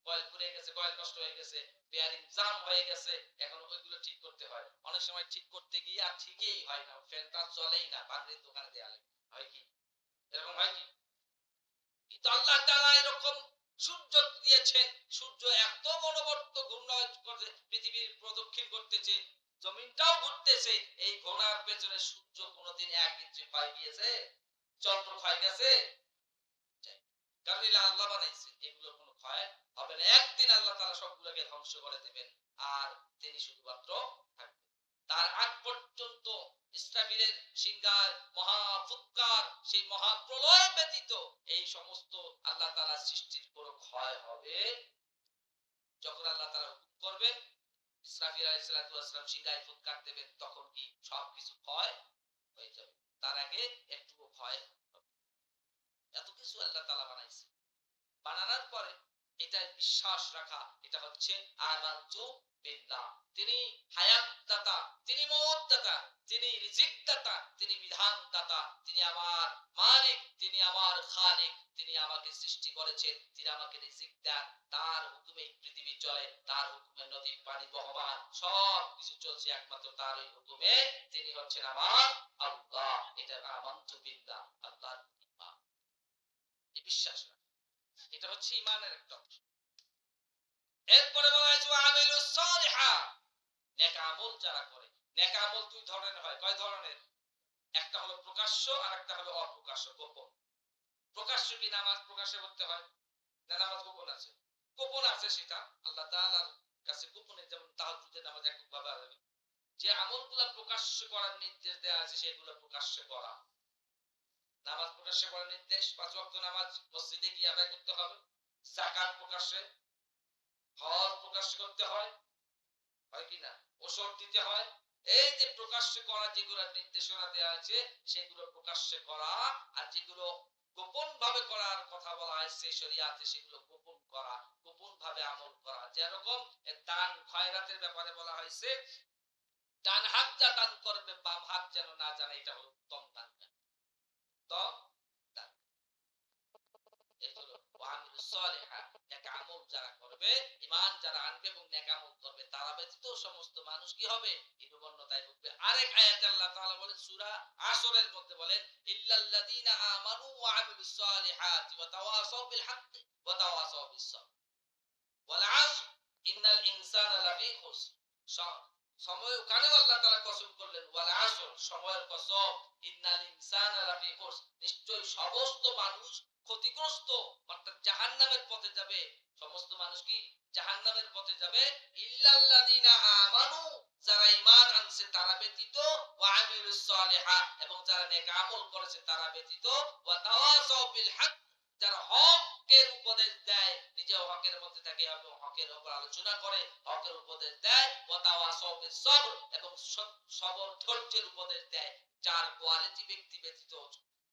কয়েল পুড়ে গেছে, কয়েল নষ্ট হয়ে গেছে, বেয়ারিং জাম হয়ে গেছে, এখন ওইগুলো ঠিক করতে হয়। অনেক সময় ঠিক করতে গিয়ে আর ঠিকই হয় না, ফ্যানটা চলেই না, বাঙালির দোকানে দেয়ালে হয় কি? এরকম হয় কি? কিন্তু আল্লাহ তাআলা এরকম সূর্য দিয়েছেন, সূর্য এত মনোবর্ত ঘূর্ণয় করছে, পৃথিবীর প্রদক্ষিণ করতেছে, জমিনটাও ঘুরতেছে। এই ঘোড়ার পেছনে সূর্য কোনোদিন 1 ইঞ্চি ক্ষয় গিয়েছে? চন্দ্র ক্ষয় গেছে? কারণ এগুলো আল্লাহ বানাইছেন, এগুলো কোনো ক্ষয় হবে না। একদিন আল্লাহ তাআলা সবগুলোকে ধ্বংস করে দিবেন, আর তিনি শুধুমাত্র থাকবেন। তার আগ পর্যন্ত ইসরাফিলের সিংহার মহা ফুৎকার, সেই মহাপ্রলয় ব্যতীত এই সমস্ত আল্লাহ তাআলার সৃষ্টির কোনো ক্ষয় হবে। যখন আল্লাহ তাআলা হুকুম করবেন, ইসরাফিল আলাইহিস সালাতু ওয়াস সালাম সিংহায় ফুৎকার দেবেন, তখন কি সবকিছু ক্ষয় হয়ে যাবে? তার আগে একটুও ক্ষয় হবে না। এত কিছু আল্লাহ তাআলা বানাইছে। বানানোর পরে এটা বিশ্বাস রাখা, এটা হচ্ছে আমানতু বিল্লাহ। তিনি হায়াত দাতা, তিনি মওত দাতা, তিনি রিজিক দাতা, তিনি বিধান দাতা, তিনি আমার মালিক, তিনি আমার খালিক, তিনি আমাকে সৃষ্টি করেছেন, তিনি আমাকে রিজিক দেন, তার হুকুমে পৃথিবী চলে, তার হুকুমে নদী পানি বহমান, সব কিছু চলছে একমাত্র তার ওই হুকুমে। তিনি হচ্ছেন আমার আল্লাহ। এটা আমানতু বিল্লাহ, আল্লাহর ইমান, এই বিশ্বাস রাখা, এটা হচ্ছে ইমানের একটা অংশ। এরপরে বলা হয়েছে আমিলুস সালিহা, নেক আমল যারা করে। নেক আমল দুই ধরনের হয়। কয় ধরনের? একটা হলো প্রকাশ্য, আর একটা হলো অপ্রকাশ্য, গোপন। প্রকাশ্য কি? নামাজ প্রকাশ্যে করতে হয় না? নামাজ গোপন আছে? গোপন আছে, সেটা আল্লাহ তাআলার কাছে গোপনে, যেমন তাহাজ্জুদের নামাজ একক ভাবে হবে। যে আমলগুলা প্রকাশ্য করার নির্দেশ দেওয়া আছে সেগুলো প্রকাশ্য করা। নামাজ প্রকাশ্যে করার নির্দেশ, 5 ওয়াক্ত নামাজ মসজিদে গিয়ে আদায় করতে হবে। যাকাত প্রকাশ্যে, হজ প্রকাশ্যে করতে হয়, হয় কি না? ওষুধ দিতে হয়। এই যে প্রকাশ্যে করা যেগুলো নির্দেশনা দেওয়া আছে সেগুলো প্রকাশ্যে করা, আর যেগুলো গোপন ভাবে করার কথা বলা হয়েছে শরীয়তে সেগুলো গোপন করা, গোপন ভাবে আমল করা। যেরকম দান খয়রাতের ব্যাপারে বলা হয়েছে, ডান হাত যা দান করবে বাম হাত যেন না জানে, এটা হলো উত্তম দান। উত্তম দান, এই হলো ওয়ামিলুস সালিহা, নেক আমল যারা করবে, ঈমান যারা আনবে এবং নেক আমল করবে, তারা ব্যতীত সমস্ত মানুষ কি হবে? হীনমন্যতায় ভুগবে। আরেক আয়াতে আল্লাহ তাআলা বলেন, সূরা আসরের মধ্যে বলেন, ইল্লাল্লাযীনা আমানু ওয়া আমিলুস সালিহাতি ওয়া তাওয়াসাউ বিল হাক্কি ওয়া তাওয়াসাউ বিস সাবর ওয়াল আসর ইন্নাল ইনসানা লাফি খুসর। সময় ওখানে আল্লাহ তাআলা কসম করলেন, ওয়াল আসর, সময়ের কসম, ইন্নাল ইনসানা লাফি খুসর, নিশ্চয়ই সমস্ত মানুষ ক্ষতিগ্রস্ত, অর্থাৎ জাহান্নামের পথে যাবে। সমস্ত মানুষ কি জাহান্নামের পথে যাবে? ইল্লাল্লাযীনা আমানু, যারা ঈমান আনছে তারা ব্যতীত, ওয়া আমিলুস সালিহা, এবং যারা নেক আমল করেছে তারা ব্যতীত, ওয়া তাওয়াসাউ বিল হক, যারা হকের উপদেশ দেয়, নিজেও হকের মধ্যে থাকে এবং হকের উপর আলোচনা করে, হকের উপদেশ দেয়, ওয়া তাওয়াসাউ বিস সবর, এবং সবর ধৈর্যের উপদেশ দেয়। চার কোয়ালিটি ব্যক্তি ব্যতীত,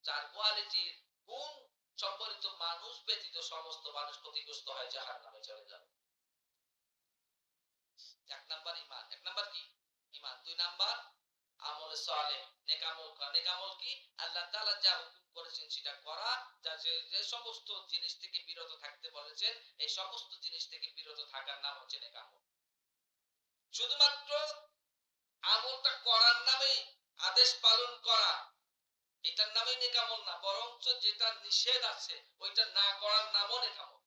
চার কোয়ালিটির গুণ সম্বলিত মানুষ ব্যতীত সমস্ত মানুষ ক্ষতিগ্রস্ত হয়, জাহান্নামে চলে যাবে। এক নাম্বার ঈমান। এক নাম্বার কি? ঈমান। দুই নাম্বার আমলে সালেহ, নেক আমল করা। নেক আমল কি? আল্লাহ তাআলা যা হুকুম করেছেন সেটা করা, যা যে সমস্ত জিনিস থেকে বিরত থাকতে বলেছেন এই সমস্ত জিনিস থেকে বিরত থাকার নাম হচ্ছে নেক আমল। শুধুমাত্র আমলটা করার নামে আদেশ পালন করা, এটার নামই নেক আমল না, বরঞ্চ যেটা নিষেধ আছে ওইটা না করার নামও নেক আমল।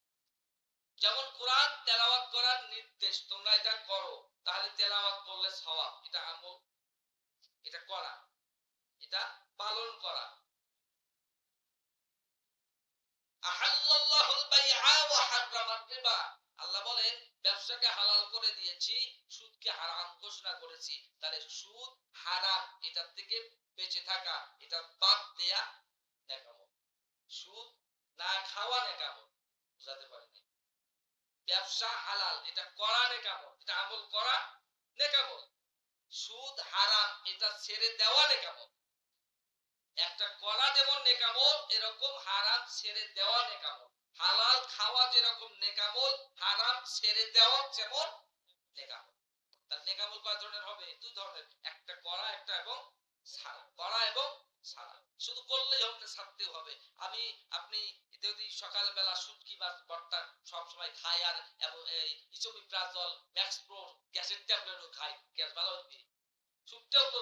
যেমন কোরআন তেলাওয়াত করার নির্দেশ, তোমরা এটা করো, তাহলে তেলাওয়াত করলে সওয়াব, এটা আমল, এটা করা। এটা পালন করা। আহাল্লাল্লাহুল বাইআ ওয়া হাররামার রিবা, আল্লাহ বলেন ব্যবসাকে হালাল করে দিয়েছি, সুদকে হারাম ঘোষণা করেছি। তাহলে সুদ হারাম, এটার থেকে বেঁচে থাকা, এটা বাদ দেয়া নেকামত। সুদ না খাওয়া নেকামত। বুঝাতে পারিনি? ব্যবসা হালাল, এটা করা নেকামত, এটা আমল করা নেকামত। সুদ হারাম, এটা ছেড়ে দেওয়া নেকামত। একটা করা যেমন নেকামল, এরকম হারাম ছেড়ে দেওয়া নেকামল। হালাল খাওয়া যেরকম নেকামল, হারাম ছেড়ে দেওয়া যেমন নেকামল। তার নেকামল কয় ধরনের হবে? দুই ধরনের, একটা করা, একটা এবং ছাড়া। করা এবং ছাড়া। শুধু করলেই হবে, ছাড়তেও হবে। আমি আপনি যদি সকালবেলা শুটকি বা ভর্তা সব সময় খাই আর এবং এই ইসোমিপ্রাজল, ম্যাক্সপ্রো গ্যাসের ট্যাবলেটও খাই, গ্যাস ভালো হবে? শুকতেও তো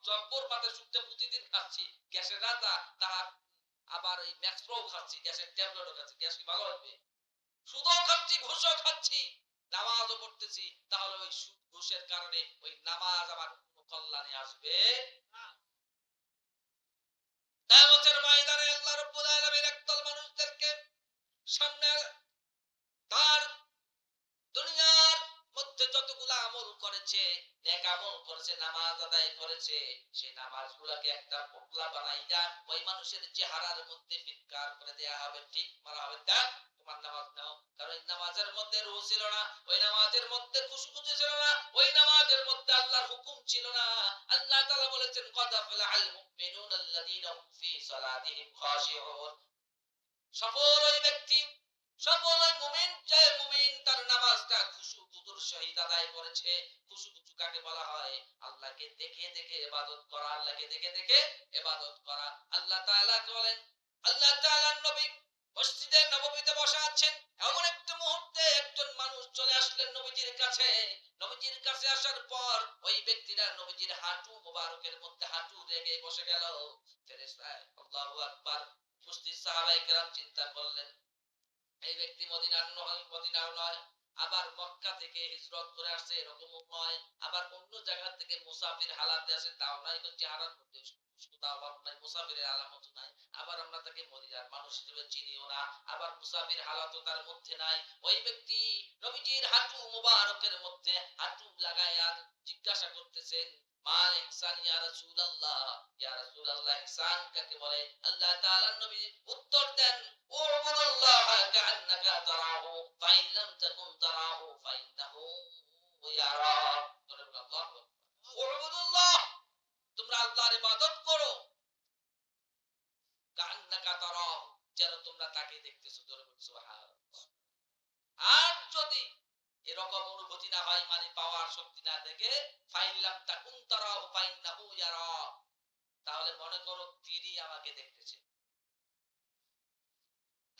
জব্বর মাথায় শুকতে প্রতিদিন খাচ্ছি, গ্যাসের রাজা, তার আবার এই ম্যাক্স প্রো খাচ্ছি, গ্যাসের ট্যাবলেটও খাচ্ছি, গ্যাস কি ভালো হবে? সুদও খাচ্ছি, ঘুষও খাচ্ছি, নামাজও পড়তেছি, তাহলে ওই সুদ ঘুষের কারণে ওই নামাজ আমার কোনো কল্যাণে আসবে না। কিয়ামতের ময়দানে আল্লাহ রাব্বুল আলামিন একদল মানুষদেরকে সামনে তার দুনিয়ার মধ্যে যতগুলা আমল করেছে, নেক আমল করেছে, নামাজ আদায় করেছে, সেই নামাজগুলোকে একটা পোটলা বানাইয়া ওই মানুষের চেহারার মধ্যে ফিৎকার করে দেয়া হবে, ঠিক মারা হবে, দেখ তোমার নামাজ নাও। কারণ এই নামাজের মধ্যে রূহ ছিল না, ওই নামাজের মধ্যে খুশুখুশি ছিল না, ওই নামাজের মধ্যে আল্লাহর হুকুম ছিল না। আল্লাহ তাআলা বলেছেন কদ আফলাহাল মুমিনুন আল্লাযীনা হুম ফি সালাতিহিম খাশিউন। সফল ওই ব্যক্তি, সফল ওই মুমিন, যে মুমিন তার নামাজটা খুশু খুজুর সহিত আদায় করেছে। খুশু খুজু কাকে বলা হয়? আল্লাহকে দেখে দেখে ইবাদত করা, আল্লাহকে দেখে দেখে ইবাদত করা। আল্লাহ তাআলা বলেন, আল্লাহ তাআলার নবী মসজিদে নববীতে বসা আছেন, এমন একটা মুহূর্তে একজন মানুষ চলে আসলেন নবীজির কাছে। নবীজির কাছে আসার পর ওই ব্যক্তিরা নবীজির হাঁটু মোবারকের মধ্যে হাঁটু রেখে বসে গেল। ফেরেশতা আল্লাহু আকবার। উপস্থিত সাহাবায়ে কেরাম চিন্তা করলেন, এই ব্যক্তি মদিনার নয়, মদিনাও নয়, আবার মক্কা থেকে হিজরত করে আসছে এরকমও নয়, আবার অন্য জায়গা থেকে মুসাফির হালাতে আসে তাও নয়, চেহারার মধ্যে সুস্থতা অভাব নাই, মুসাফিরের আলামত নাই, আবার আমরা তাকে মদিনার মানুষ হিসেবে চিনিও না, আবার মুসাফির হালাতও তার মধ্যে নাই। ওই ব্যক্তি নবীজির হাঁটু মুবারকের মধ্যে হাঁটু লাগায় আর জিজ্ঞাসা করতেছেন, মাল ইহসান ইয়া রাসূলুল্লাহ, ইয়া রাসূলুল্লাহ ইহসান কাকে বলে? আল্লাহ তাআলার নবী উত্তর দেন, উবুদুল্লাহ কাআন্নাকা তারাহু ফাইন লাম তাকুন তারাহু ফাইন্নাহু ইয়ারাক। আল্লাহু আকবার। উবুদুল্লাহ, তোমরা আল্লাহর ইবাদত করো, কাআন্নাকা তারাহু, যেন তোমরা তাকে দেখতেছো। জোরে বলুন সুবহানাল্লাহ। আর যদি এরকম অনুভূতি না হয়, মানে পাওয়ার শক্তি না থেকে, ফাইল্লাম তাকুন তারাহু ফাইন্নাহু ইয়ারাক, তাহলে মনে করো তিনি আমাকে দেখতেছে।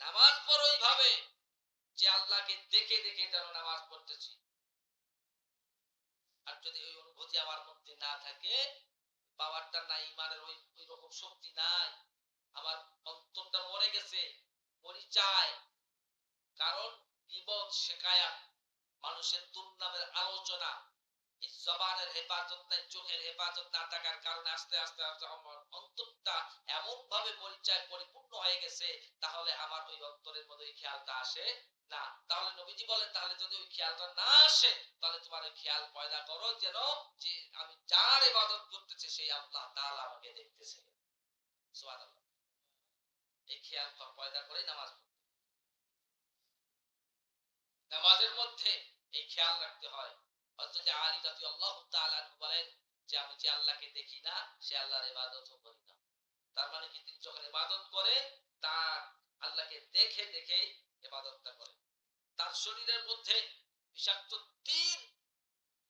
নামাজ পড়ো এইভাবে যে আল্লাহকে দেখে দেখে যেন নামাজ পড়তেছি। আর যদি ওই অনুভূতি আমার মধ্যে না থাকে, পাওয়ারটা নাই, ইমানের ওই ওই রকম শক্তি নাই, আমার অন্তরটা মরে গেছে, পরিচয়, কারণ গীবত, শিকায়াত, মানুষের দুর্নামের আলোচনা, এই জবানের হেফাজত নাই, চোখের হেফাজত না থাকার কারণে আস্তে আস্তে আস্তে আমার অন্তরটা এমন ভাবে পরিচয় পরিপূর্ণ হয়ে গেছে, তাহলে আমার ওই অন্তরের মধ্যে ওই খেয়ালটা আসে না। তাহলে নবীজি বলেন, তাহলে যদি ওই খেয়ালটা না আসে, তাহলে তোমার ওই খেয়াল পয়দা করো যেন যে আমি যার ইবাদত করতেছি সেই আল্লাহ তাআলা আমাকে দেখতেছে। সুবহানাল্লাহ। এই খেয়াল পয়দা করে নামাজ পড়তে, নামাজের মধ্যে এই খেয়াল রাখতে হয়। হযরত আলী রাদিয়াল্লাহু তাআলা আনহু বলেন যে আমি যে আল্লাহকে দেখি না সে আল্লাহর ইবাদতও করি না। তার মানে কি, তিনি যখন ইবাদত করেন তার আল্লাহকে দেখে দেখে ইবাদতটা করেন। তার শরীরের মধ্যে বিষাক্ত তীর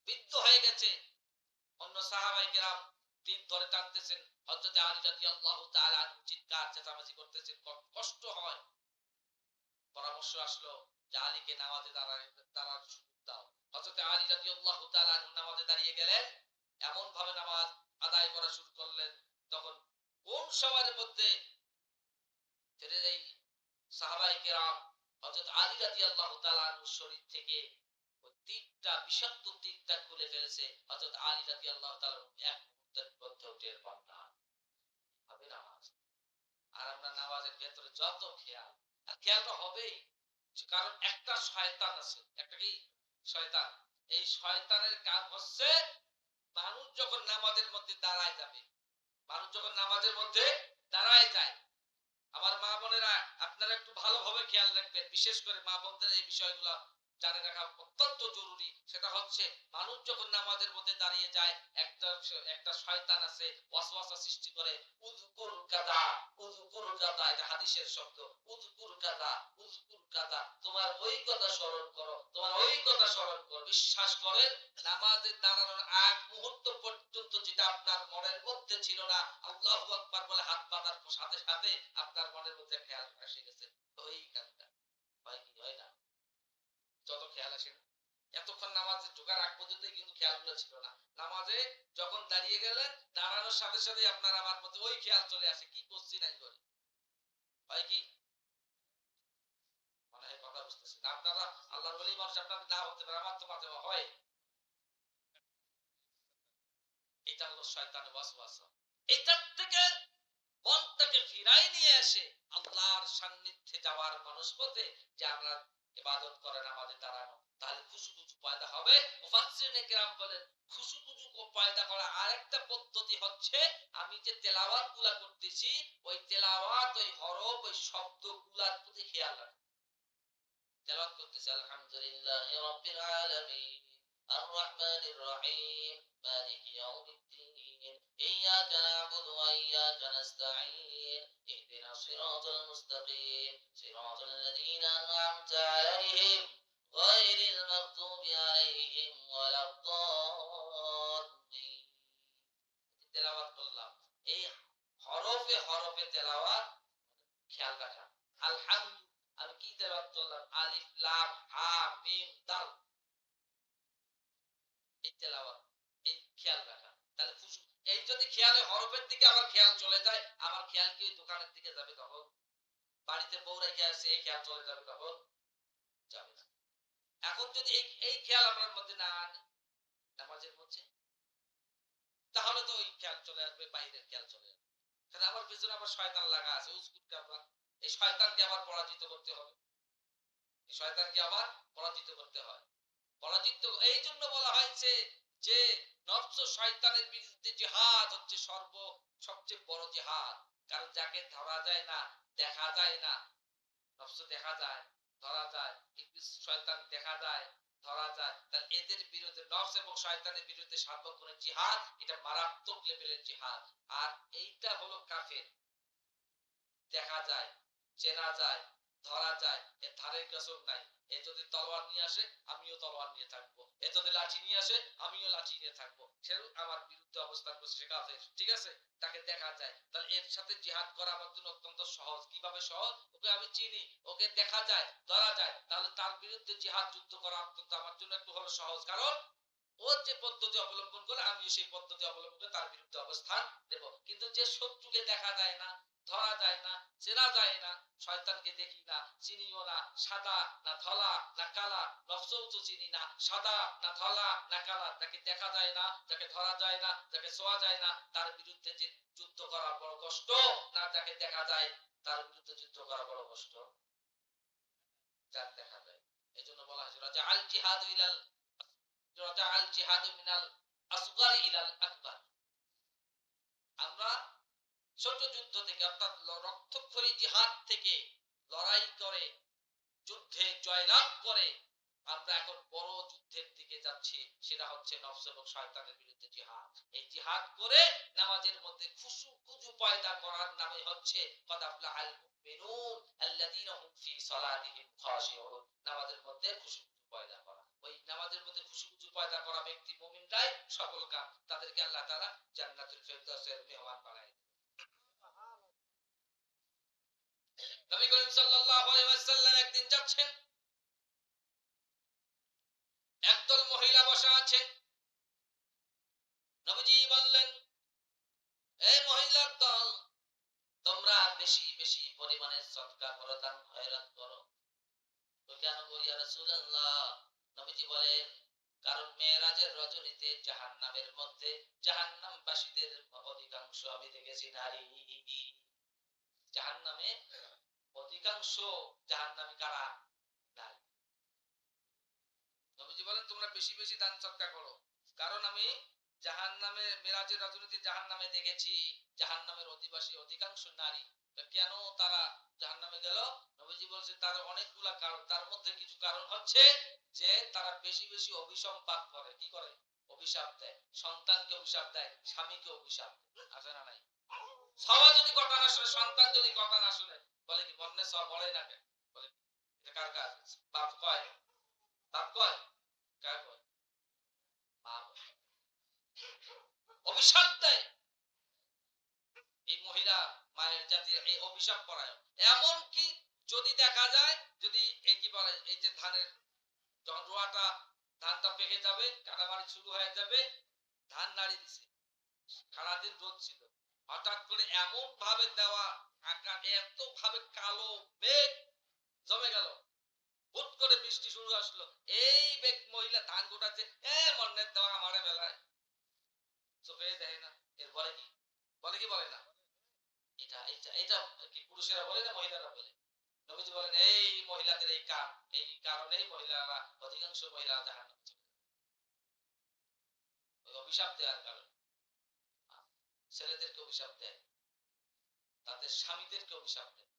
বিদ্ধ হয়ে গেছে, অন্য সাহাবায়ে কেরাম তীর ধরে টানতেছেন, হযরত আলী রাদিয়াল্লাহু তাআলা আনহু চিৎকার চেঁচামেচি করতেছেন, কষ্ট হয়। পরামর্শ আসলো যে আলীকে নামাজে দাঁড়ার সুযোগ দাও। হযরত আলী রাদিয়াল্লাহু তাআলা আনহু নামাজে দাঁড়িয়ে গেলেন, এমন ভাবে নামাজ আদায় করা শুরু করলেন, তখন কোন সময়ের মধ্যে এই সাহাবায়ে কেরাম হযরত আলী রাদিয়াল্লাহু তাআলা আনহুর শরীর থেকে ওই তীরটা, বিষাক্ত তীরটা খুলে ফেলেছে। হযরত আলী রাদিয়াল্লাহু তাআলা এক মুহূর্তের মধ্যে টের পান না। আর আমরা নামাজের ভেতরে যত খেয়াল, আর খেয়ালটা হবেই, কারণ একটা শয়তান আছে, একটা কি শয়তান, এই শয়তানের কাম হচ্ছে মানুষ যখন নামাজের মধ্যে দাঁড়ায় যাবে, মানুষ যখন নামাজের মধ্যে দাঁড়ায় যায়, আমার মা বোনেরা আপনারা একটু ভালোভাবে খেয়াল রাখবেন, বিশেষ করে মা বোনদের এই বিষয়গুলো জানে রাখা অত্যন্ত জরুরি। সেটা হচ্ছে মানুষ যখন নামাজের মধ্যে দাঁড়িয়ে যায়, একটা একটা শয়তান আছে ওয়াসওয়াসা সৃষ্টি করে, উযকুর কাযা, উযকুর কাযা, এটা হাদিসের শব্দ, উযকুর কাযা, উযকুর কাযা, তোমার ওই কথা স্মরণ করো, তোমার ওই কথা স্মরণ করো। বিশ্বাস করেন নামাজে দাঁড়ানোর আগ মুহূর্ত পর্যন্ত যেটা আপনার মনের মধ্যে ছিল না, আল্লাহু আকবার বলে হাত বাঁধার সাথে সাথে আপনার মনের মধ্যে খেয়াল এসে গেছে ওই কাজটা। হয় কি হয় না? যত খেয়াল আসে না, এতক্ষণ নামাজে ঢোকার আগ পর্যন্ত কিন্তু খেয়ালগুলো ছিল না, নামাজে যখন দাঁড়িয়ে গেলেন দাঁড়ানোর সাথে সাথে আপনার আমার মধ্যে ওই খেয়াল চলে আসে কি করছি নাই করে। হয় কি? মনে হয় কথা বুঝতেছেন আপনারা, আল্লাহর ওলি মানুষ আপনাদের না হতে পারে, আমার তো মাঝে হয়। এটা হলো শয়তানের ওয়াসওয়াসা। এটার থেকে মনটাকে ফিরাই নিয়ে আসে আল্লাহর সান্নিধ্যে যাওয়ার মানুষ পথে, যে আমরা ইবাদত করেন আমাদের দাঁড়ানো, তাহলে খুশুখুজু পয়দা হবে। মুফাসসিরিনে কেরাম বলেন খুশুখুজু পয়দা করা আরেকটা পদ্ধতি হচ্ছে আমি যে তেলাওয়াত গুলা করতেছি, ওই তেলাওয়াত, ওই হরফ, ওই শব্দগুলার প্রতি খেয়াল রাখা। তেলাওয়াত করতেছি আলহামদুলিল্লাহি রাব্বিল আলামিন আর রহমানির রহিম মালিকি ইয়াউমিদ্দিন ইয়্যাকা না'বুদু ওয়া ইয়্যাকা নাস্তাঈন ইহদিনাস সিরাতাল মুস্তাকিম সিরাতাল লাযীনা আন'আমতা আলাইহিম গায়রিল মাগদুবি আলাইহিম ওয়ালাদ দাল্লিন। তেলাওয়াত করলাম, এই হরফে হরফে তেলাওয়াত খেয়াল রাখা। আলহামদু, আমি কি তেলাওয়াত করলাম, আলিফ লাম হা মিম দাল, এই তেলাওয়াত, এই খেয়াল রাখা। তাহলে খুশু, এই যদি খেয়ালে হরফের দিকে আমার খেয়াল চলে যায়, আমার খেয়াল কি ওই দোকানের দিকে যাবে তখন? বাড়িতে বউ রেখে আসছে এই খেয়াল চলে যাবে তখন? যাবে না। এখন যদি এই খেয়াল আমার মধ্যে না আনে নামাজের মধ্যে, তাহলে তো ওই খেয়াল চলে আসবে, বাইরের খেয়াল চলে আসবে। কারণ আমার পিছনে আবার শয়তান লাগা আছে, উস্কুট কাপড়, এই শয়তানকে আবার পরাজিত করতে হবে, এই শয়তানকে আবার পরাজিত করতে হয়। পরাজিত এই জন্য বলা হয়েছে যে নফস ও শয়তানের বিরুদ্ধে জিহাদ হচ্ছে সবচেয়ে বড় জিহাদ। কারণ যাকে ধরা যায় না, দেখা যায় না, নফস দেখা যায়, ধরা যায়, ইবলিস শয়তান দেখা যায়, ধরা যায়, তাহলে এদের বিরুদ্ধে নফস এবং শয়তানের বিরুদ্ধে সার্বক্ষণিক জিহাদ, এটা মারাত্মক লেভেলের জিহাদ। আর এইটা হলো কাফের, দেখা যায়, চেনা যায়, ধরা যায়, এর ধারের কাছেও নাই। এ যদি তলোয়ার নিয়ে আসে আমিও তলোয়ার নিয়ে থাকবো, এ যদি লাঠি নিয়ে আসে আমিও লাঠি নিয়ে থাকবো, সে আমার বিরুদ্ধে অবস্থান করছে, সে কাফের, ঠিক আছে, তাকে দেখা যায়, তাহলে এর সাথে জিহাদ করা আমার জন্য অত্যন্ত সহজ। কিভাবে সহজ? ওকে আমি চিনি, ওকে দেখা যায়, ধরা যায়, তাহলে তার বিরুদ্ধে জিহাদ যুদ্ধ করা অত্যন্ত আমার জন্য একটু হলো সহজ। কারণ ওর যে পদ্ধতি অবলম্বন করে আমিও সেই পদ্ধতি অবলম্বন করে তার বিরুদ্ধে অবস্থান নেব। কিন্তু যে শত্রুকে দেখা যায় না, ধরা যায় না, চেনা যায় না, শয়তানকে দেখি না, চিনিও না, সাদা না ধলা না কালা, নফসও তো চিনি না, সাদা না ধলা না কালা, তাকে দেখা যায় না, যাকে ধরা যায় না, যাকে ছোঁয়া যায় না, তার বিরুদ্ধে যে যুদ্ধ করা বড় কষ্ট, না যাকে দেখা যায় তার বিরুদ্ধে যুদ্ধ করা বড় কষ্ট, যার দেখা যায়। এই জন্য বলা হয়েছে রাজা আল জিহাদ ইলাল, রাজা আল জিহাদ মিনাল আসগার ইলাল আকবার। আমরা ছোট যুদ্ধ থেকে অর্থাৎ রক্তক্ষয়ী জিহাদ থেকে লড়াই করে যুদ্ধে জয়লাভ করে আমরা এখন বড় যুদ্ধের দিকে যাচ্ছি, সেটা হচ্ছে নফস এবং শয়তানের বিরুদ্ধে জিহাদ। এই জিহাদ করে নামাজের মধ্যে খুজু পয়দা করার নামে হচ্ছে কদ আফলাহাল মুমিনুন আল্লাযীনা হুম ফি সালাতিহিম খাশিউন। নামাজের মধ্যে খুশু পয়দা করা, ওই নামাজের মধ্যে খুশু পয়দা করা ব্যক্তি মুমিনরাই সফল কাম, তাদেরকে আল্লাহ তাআলা জান্নাতুল ফেরদাউসের মেহমান বানায়। নবী করিম সাল্লাল্লাহু আলাইহি ওয়াসাল্লাম একদিন যাচ্ছেন, একদল মহিলা বসা আছে। নবীজি বললেন, এই মহিলার দল, তোমরা বেশি বেশি পরিমাণে সদকা করো, দান খয়রাত করো। তো কেন গো ইয়া রাসূলুল্লাহ? নবীজি বলেন, কারণ মেরাজের রজনীতে জাহান্নামের মধ্যে জাহান্নামবাসীদের অধিকাংশ আমি দেখেছি নারী। জাহান্নামে অধিকাংশ জাহান্নামী কারা? নারী। নবীজি বলেন তোমরা বেশি বেশি দান সদকা করো, কারণ আমি জাহান্নামে মেরাজের রাজনীতি জাহান্নামে দেখেছি জাহান্নামের অধিবাসী অধিকাংশ নারী। কেন তারা জাহান্নামে গেল? নবীজি বলছে তার অনেকগুলা কারণ, তার মধ্যে কিছু কারণ হচ্ছে যে তারা বেশি বেশি অভিশাপ পাঠ করে। কি করে? অভিশাপ দেয়, সন্তানকে অভিশাপ দেয়, স্বামীকে অভিশাপ দেয়। আছে না নাই? সবাই যদি কথা না শুনে, সন্তান যদি কথা না শুনে, বলে কি মনে সব মরে না কেন? বলে এটা কার কাজ? বাপ কয়, বাপ কয়, কার কয়? মা বলে। অভিশাপ দেয়। এই মহিলা মায়ের জাতির এই অভিশাপ পরায়ণ। এমন কি যদি দেখা যায়, যদি এই কি বলে এই যে ধানের যখন রোয়াটা ধানটা পেকে যাবে, কাটামারি শুরু হয়ে যাবে, ধান নাড়ি দিছে, সারাদিন রোদ ছিল, হঠাৎ করে এমন ভাবে দেওয়া আকার, এত ভাবে কালো মেঘ জমে গেল, হুট করে বৃষ্টি শুরু আসলো, এই বেগ মহিলা ধান গোটাচ্ছে, মন্নের দেওয়া আমারে বেলায় চোখে দেয় না। এর বলে কি? বলে কি বলে না? এটা এটা এটা কি পুরুষেরা বলে না মহিলারা বলে? নবীজি বলেন এই মহিলাদের এই কাম, এই কারণেই মহিলারা অধিকাংশ মহিলা জাহান্নামে চলে যায়। ওই অভিশাপ দেওয়ার কারণে। ছেলেদেরকে অভিশাপ দেয়, তাদের স্বামীদেরকে অভিশাপ দেয়।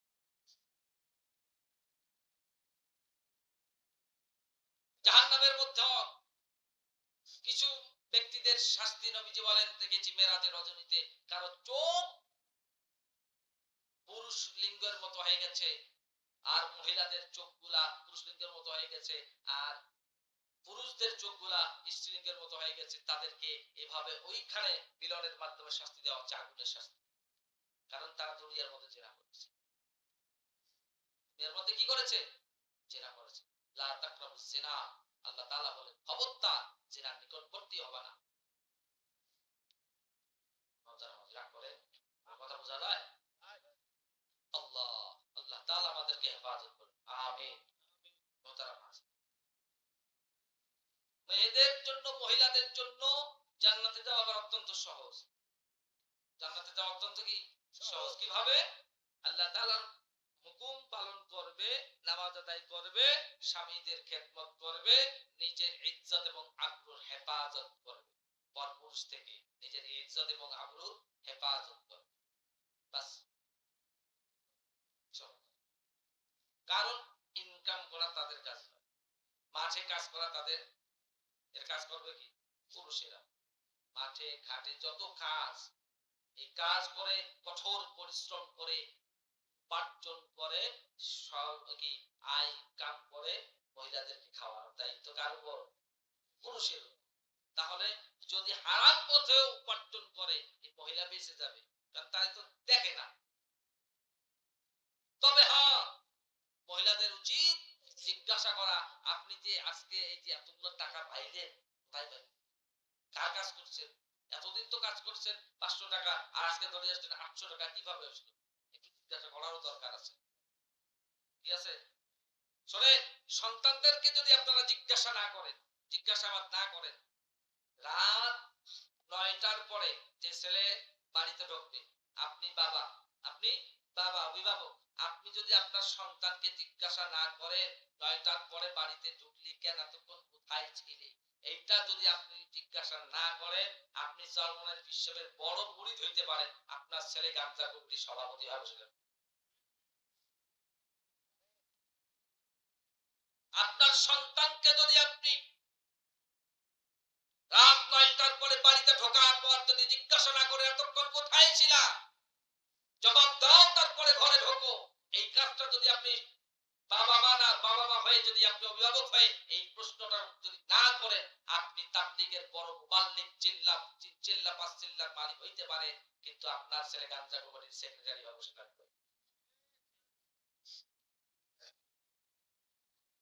জাহান্নামের মধ্যে কিছু ব্যক্তিদের শাস্তি নবীজি বলেন দেখেছি মেরাজের রজনীতে, কারো চোখ পুরুষ লিঙ্গের মতো হয়ে গেছে, আর মহিলাদের চোখগুলা পুরুষ লিঙ্গের মতো হয়ে গেছে, আর পুরুষদের চোখগুলা স্ত্রীলিঙ্গের মতো হয়ে গেছে। তাদেরকে এভাবে ওইখানে মিলনের মাধ্যমে শাস্তি দেওয়া হচ্ছে, আগুনের শাস্তি। কারণ তারা দুনিয়ার মধ্যে জেনা করেছে। দুনিয়ার মধ্যে কি করেছে? জেনা করেছে। লা তাকরাবুজ জিনা, আল্লাহ তাআলা বলেন খবরদার জেনার নিকটবর্তী হবে না। রাগ করে কথা বোঝা যায়? আল্লাহ আল্লাহ তাআলা আমাদেরকে হেফাজত করুন, আমিন। মেয়েদের জন্য, মহিলাদের জন্য জান্নাতে যাওয়া আবার অত্যন্ত সহজ। জান্নাতে যাওয়া অত্যন্ত কি সহজ। কিভাবে? আল্লাহ তাআলার হুকুম পালন করবে, নামাজ আদায় করবে, স্বামীদের খেদমত করবে, নিজের ইজ্জত এবং আবরুর হেফাজত করবে, পরপুরুষ থেকে নিজের ইজ্জত এবং আবরুর হেফাজত করবে। বাস। কারণ ইনকাম করা তাদের কাজ নয়, মাঠে কাজ করা তাদের, এর কাজ করবে কি পুরুষেরা। মাঠে ঘাটে যত কাজ, এই কাজ করে কঠোর পরিশ্রম করে উপার্জন করে সব কি আয় ইনকাম করে মহিলাদেরকে খাওয়ানোর দায়িত্ব কার উপর? পুরুষের। তাহলে যদি হারাম পথে উপার্জন করে এই মহিলা বেঁচে যাবে, কারণ তাই তো দেখে না। তবে হ্যাঁ, মহিলাদের উচিত জিজ্ঞাসা করা, আপনি যে আজকে এই যে এতগুলো টাকা পাইলেন, তাই পাই কার কাজ করছেন? এতদিন তো কাজ করছেন 500 টাকা, আর আজকে ধরে আসছেন 800 টাকা, কিভাবে আসলো? একটু জিজ্ঞাসা করারও দরকার আছে। ঠিক আছে? শোনেন, সন্তানদেরকে যদি আপনারা জিজ্ঞাসা না করেন, জিজ্ঞাসাবাদ না করেন, রাত 9টার পরে যে ছেলে বাড়িতে ঢুকবে, আপনি বাবা, আপনি বাবা অভিভাবক, আপনি যদি আপনার সন্তানকে জিজ্ঞাসা না করেন 9টার পরে বাড়িতে ঢুকলি কেন, এতক্ষণ কোথায় ছিলি, এইটা যদি আপনি জিজ্ঞাসা না করেন, আপনি চরমনের বিশ্বের বড় মুরিদ হইতে পারেন, আপনার ছেলে গামজা কমিটির সভাপতি হবে সেটা। আপনার সন্তানকে যদি আপনি রাত 9টার পরে বাড়িতে ঢোকার পর যদি জিজ্ঞাসা না করে এতক্ষণ কোথায় ছিলা, জবাব দাও, তারপরে ঘরে ঢোকো, এই কাজটা যদি আপনি বাবা মা হয়ে যদি আপনি অভিভাবক হয়ে এই প্রশ্নটা যদি না করেন, আপনি তাবলীগের বড় মুবাল্লিগ, চিল্লা পাঁচ চিল্লার মালিক হইতে পারেন, কিন্তু আপনার ছেলে গাঞ্জা কমিটির সেক্রেটারি হবে সেটা।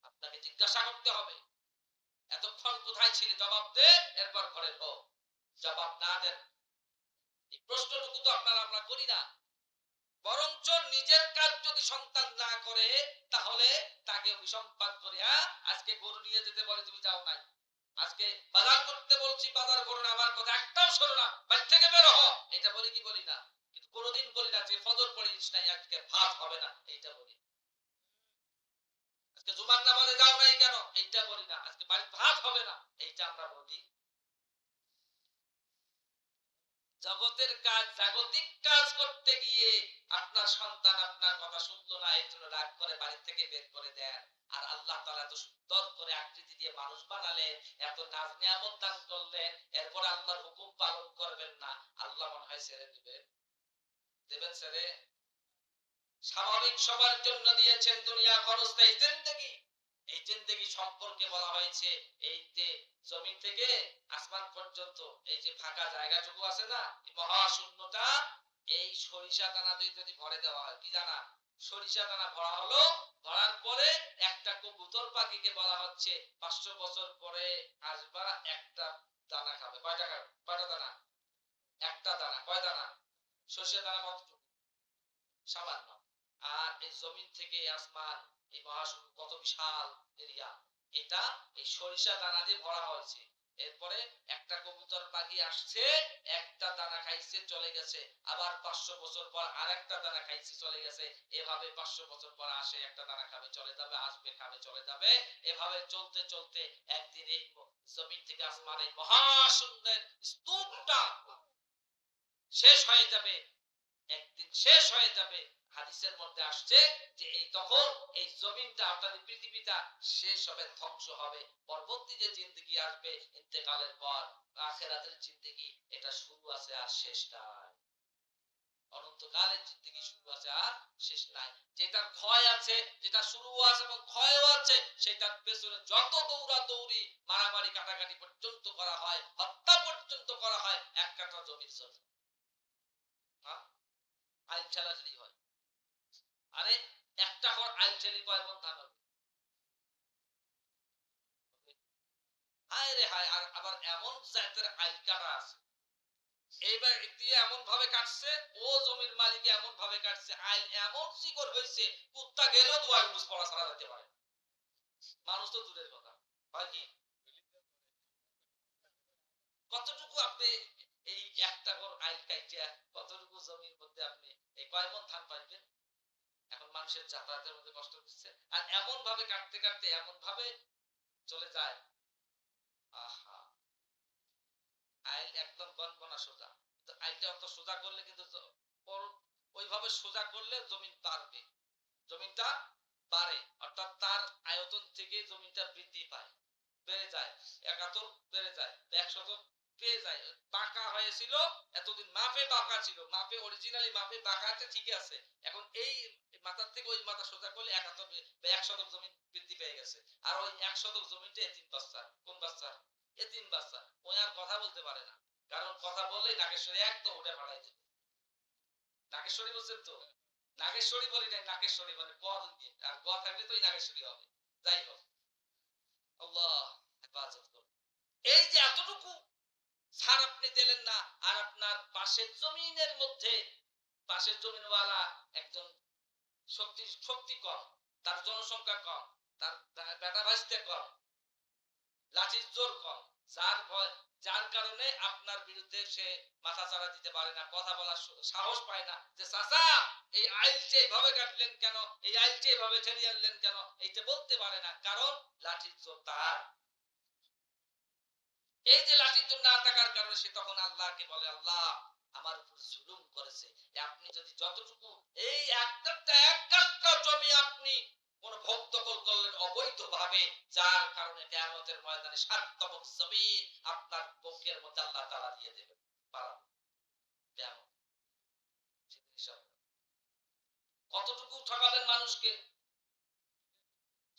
আপনাকে জিজ্ঞাসা করতে হবে এতক্ষণ কোথায় ছিলে, জবাব দে, এরপর ঘরে ঢোক। জবাব না দেন, এই প্রশ্নটুকু তো আপনারা আমরা করি না। বরঞ্চ নিজের কাজ যদি সন্তান না করে, তাহলে তাকে অভিসম্পাদ করে, আজকে গরু নিয়ে যেতে বলে তুমি যাও নাই, আজকে বাজার করতে বলছি বাজার করো না, আমার কথা একটাও শোনো না, বাড়ি থেকে বের হও, এটা বলি কি বলি না? কিন্তু কোনোদিন বলি না যে ফজর পড়িস নাই আজকে ভাত হবে না, এইটা বলি। আজকে জুমার নামাজে যাও নাই কেন, এইটা বলি না। আজকে বাড়িতে ভাত হবে না, এইটা আমরা বলি। জগতের কাজ, জাগতিক কাজ করতে গিয়ে আপনার সন্তান আপনার কথা শুনলো না, এর জন্য রাগ করে বাড়ি থেকে বের করে দেন। আর আল্লাহ তাআলা এত সুন্দর করে আকৃতি দিয়ে মানুষ বানালেন, এত নাজ নিয়ামত দান করলেন, এরপর আল্লাহর হুকুম পালন করবেন না, আল্লাহ মনে হয় ছেড়ে দিবেন? দেবেন ছেড়ে? স্বাভাবিক সবার জন্য দিয়েছেন দুনিয়া ক্ষণস্থায়ী জিন্দেগি। এই জিন্দেগি সম্পর্কে বলা হয়েছে এই যে জমিন থেকে আসমান পর্যন্ত এই যে ফাঁকা জায়গাটুকু আছে না, এই মহাশূন্যটা, এই সরিষা দানা দিয়ে যদি ভরে দেওয়া হয়, কি জানা, সরিষা দানা ভরা হলো, ভরার পরে একটা কবুতর পাখিকে বলা হচ্ছে 500 বছর পরে আসবা, একটা দানা খাবে। কয়টা খাবে? কয়টা দানা? একটা দানা। কয় দানা? সরিষা দানা কতটুকু? সামান্য। আর এই জমিন থেকে আসমান, এই মহাশূন্য কত বিশাল এরিয়া, এটা এই সরিষা দানা দিয়ে ভরা হয়েছে। এরপরে একটা কবুতর পাখি আসছে, একটা দানা খাইছে চলে গেছে, আবার 500 বছর পর আরেকটা দানা খাইছে চলে গেছে, এভাবে 500 বছর পর আসে, একটা দানা খাবে চলে যাবে, আসবে খাবে চলে যাবে, এভাবে চলতে চলতে একদিন এই জমিন থেকে আসমান এই মহাশূন্যের স্তূপটা শেষ হয়ে যাবে, একদিন শেষ হয়ে যাবে। হাদিসের মধ্যে আসছে যে এই তখন এই জমিনটা অর্থাৎ পৃথিবীটা শেষ হবে, ধ্বংস হবে। পরবর্তী যে জিন্দেগি আসবে ইন্তেকালের পর, আখিরাতের জিন্দেগি, এটা শুরু আছে আর শেষ নাই। অনন্তকালের জিন্দেগি শুরু আছে আর শেষ নাই। যেটার ক্ষয় আছে, যেটা শুরু আছে এবং ক্ষয়ও আছে, সেটার পেছনে যত দৌড়াদৌড়ি, মারামারি, কাটাকাটি পর্যন্ত করা হয়, হত্যা পর্যন্ত করা হয় এক কাঠা জমির জন্য। হ্যাঁ, আইন ঠেলাঠেলি হয়। আরে একটা ঘর আইল ঠেলি কয় মন ধান হবে? হায় রে হায়। আর আবার এমন জাতের আইল কাটা আছে, এইবার দিয়ে এমন ভাবে কাটছে, ও জমির মালিক এমন ভাবে কাটছে, আইল এমন শিকড় হয়েছে, কুত্তা গেলেও দোয়া ইউজ পড়া ছাড়া যেতে পারে। মানুষ তো দূরের কথা, হয় কি? কতটুকু আপনি এই একটা ঘর আইল কাইটিয়া কতটুকু জমির মধ্যে আপনি এই কয় মন ধান পাইবেন? এখন মানুষের যাতায়াতের মধ্যে কষ্ট দিচ্ছে, আর এমন ভাবে কাটতে কাটতে এমন ভাবে চলে যায়। আহা, আইল একদম বনবনা সোজা, তো আইলটা অত সোজা করলে কিন্তু ওইভাবে সোজা করলে জমিন বাড়বে, জমিনটা বাড়ে, অর্থাৎ তার আয়তন থেকে জমিনটা বৃদ্ধি পায়, বেড়ে যায়, একাত্তর বেড়ে যায়, 100 পেয়ে যায়। বাঁকা হয়েছিল এতদিন, মাপে বাঁকা ছিল, মাপে অরিজিনালি মাপে বাঁকা আছে, ঠিকই আছে। এখন এই মাথার থেকে ওই মাথা সোজা করলে 100 জমিন বৃদ্ধি পেয়ে গেছে। আর ওই 100 জমিনটা এতিম বাচ্চা। কোন বাচ্চা? এতিম বাচ্চা। ওই আর কথা বলতে পারে না, কারণ কথা বললেই নাগেশ্বরী একদম উঠে পাঠাই দেবে। নাগেশ্বরী বলছেন তো, নাগেশ্বরী বলি নাই, নাগেশ্বরী মানে ক দিয়ে, আর গ থাকলে তো নাগেশ্বরী হবে। যাই হোক, আল্লাহ হেফাজত করুন। এই যে এতটুকু ছাড় আপনি দিলেন না, আর আপনার পাশের জমিনের মধ্যে, পাশের জমিনওয়ালা একজন শক্তি শক্তি কম, তার জনসংখ্যা কম, তার বেটা ভাইস্তে কম, লাঠির জোর কম, যার ভয়, যার কারণে আপনার বিরুদ্ধে সে মাথা চাড়া দিতে পারে না, কথা বলার সাহস পায় না যে চাচা এই আইলটা এইভাবে কাটলেন কেন, এই আইলটা এইভাবে ঠেলিয়ে আনলেন কেন, এইটা বলতে পারে না, কারণ লাঠির জোর তার। এই যে লাঠির জোর না থাকার কারণে সে তখন আল্লাহকে বলে, আল্লাহ আমার উপর জুলুম করেছে, আপনি যদি যতটুকু এই একটা জমি আপনি কোন ভোগ দখল করলেন অবৈধভাবে, যার কারণে কিয়ামতের ময়দানে 7 তবক জমিন আপনার বুকের মধ্যে আল্লাহ তাআলা দিয়ে দেবেন। পারান কিয়ামত সেদিন হিসাব। কতটুকু ঠকালেন মানুষকে?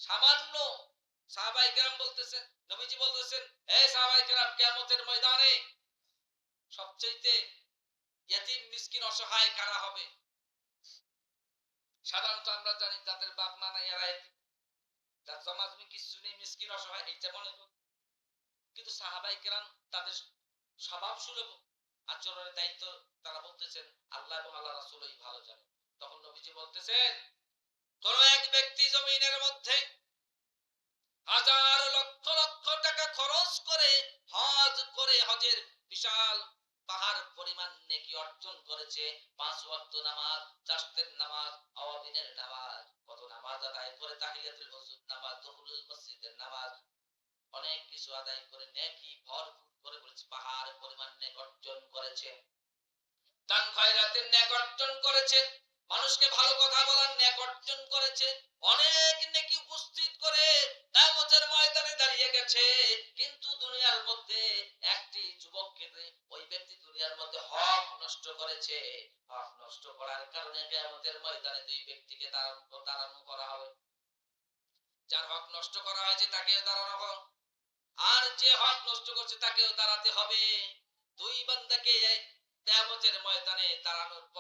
সামান্য। সাহাবায়ে কেরাম বলতেছেন, নবীজি বলতেছেন, এই সাহাবায়ে কেরাম, কিয়ামতের ময়দানে সবচেয়ে ইয়েতিম মিসকিন অসহায় কারা হবে? সাধারণত আমরা জানি যাদের বাপ মা নাই এরা ইয়েতিম, যার জমাজমি কিছু নেই, মিসকিন অসহায়, এইটা মনে করি। কিন্তু সাহাবায়ে কেরাম তাদের স্বভাব সুলভ আচরণের দায়িত্ব তারা বলতেছেন আল্লাহ এবং আল্লাহ রাসূলই ভালো জানেন। তখন নবীজি বলতেছেন, কোন এক ব্যক্তি জমিনের মধ্যে হাজার লক্ষ লক্ষ টাকা খরচ করে হজ করে, হজের বিশাল পাহাড় পরিমাণ নেকি অর্জন করেছে। 5 ওয়াক্ত নামাজ, চারটের নামাজ, আওয়াবিনের নামাজ, কত নামাজ আদায় করে, তাহিয়াতুল হুজুর নামাজ, দুখুলুল মসজিদের নামাজ, অনেক কিছু আদায় করে নেকি ভরপুর করে বলেছে, পাহাড় পরিমাণ নেক অর্জন করেছে। দান খয়রাতের নেক অর্জন করেছে, মানুষকে ভালো কথা বলার নেক অর্জন করেছে, অনেক নেকি উপস্থিত করে কিয়ামতের ময়দানে দাঁড়িয়ে গেছে। কিন্তু দুনিয়ার মধ্যে একটি যুবককে ওই ব্যক্তি দুনিয়ার মধ্যে হক নষ্ট করেছে। হক নষ্ট করার কারণে কিয়ামতের ময়দানে দুই ব্যক্তিকে দাঁড়ানো করা হবে। যার হক নষ্ট করা হয়েছে তাকেও দাঁড়ানো হবে, আর যে হক নষ্ট করছে তাকেও দাঁড়াতে হবে। দুই বান্দাকে কিয়ামতের ময়দানে দাঁড়ানোর পর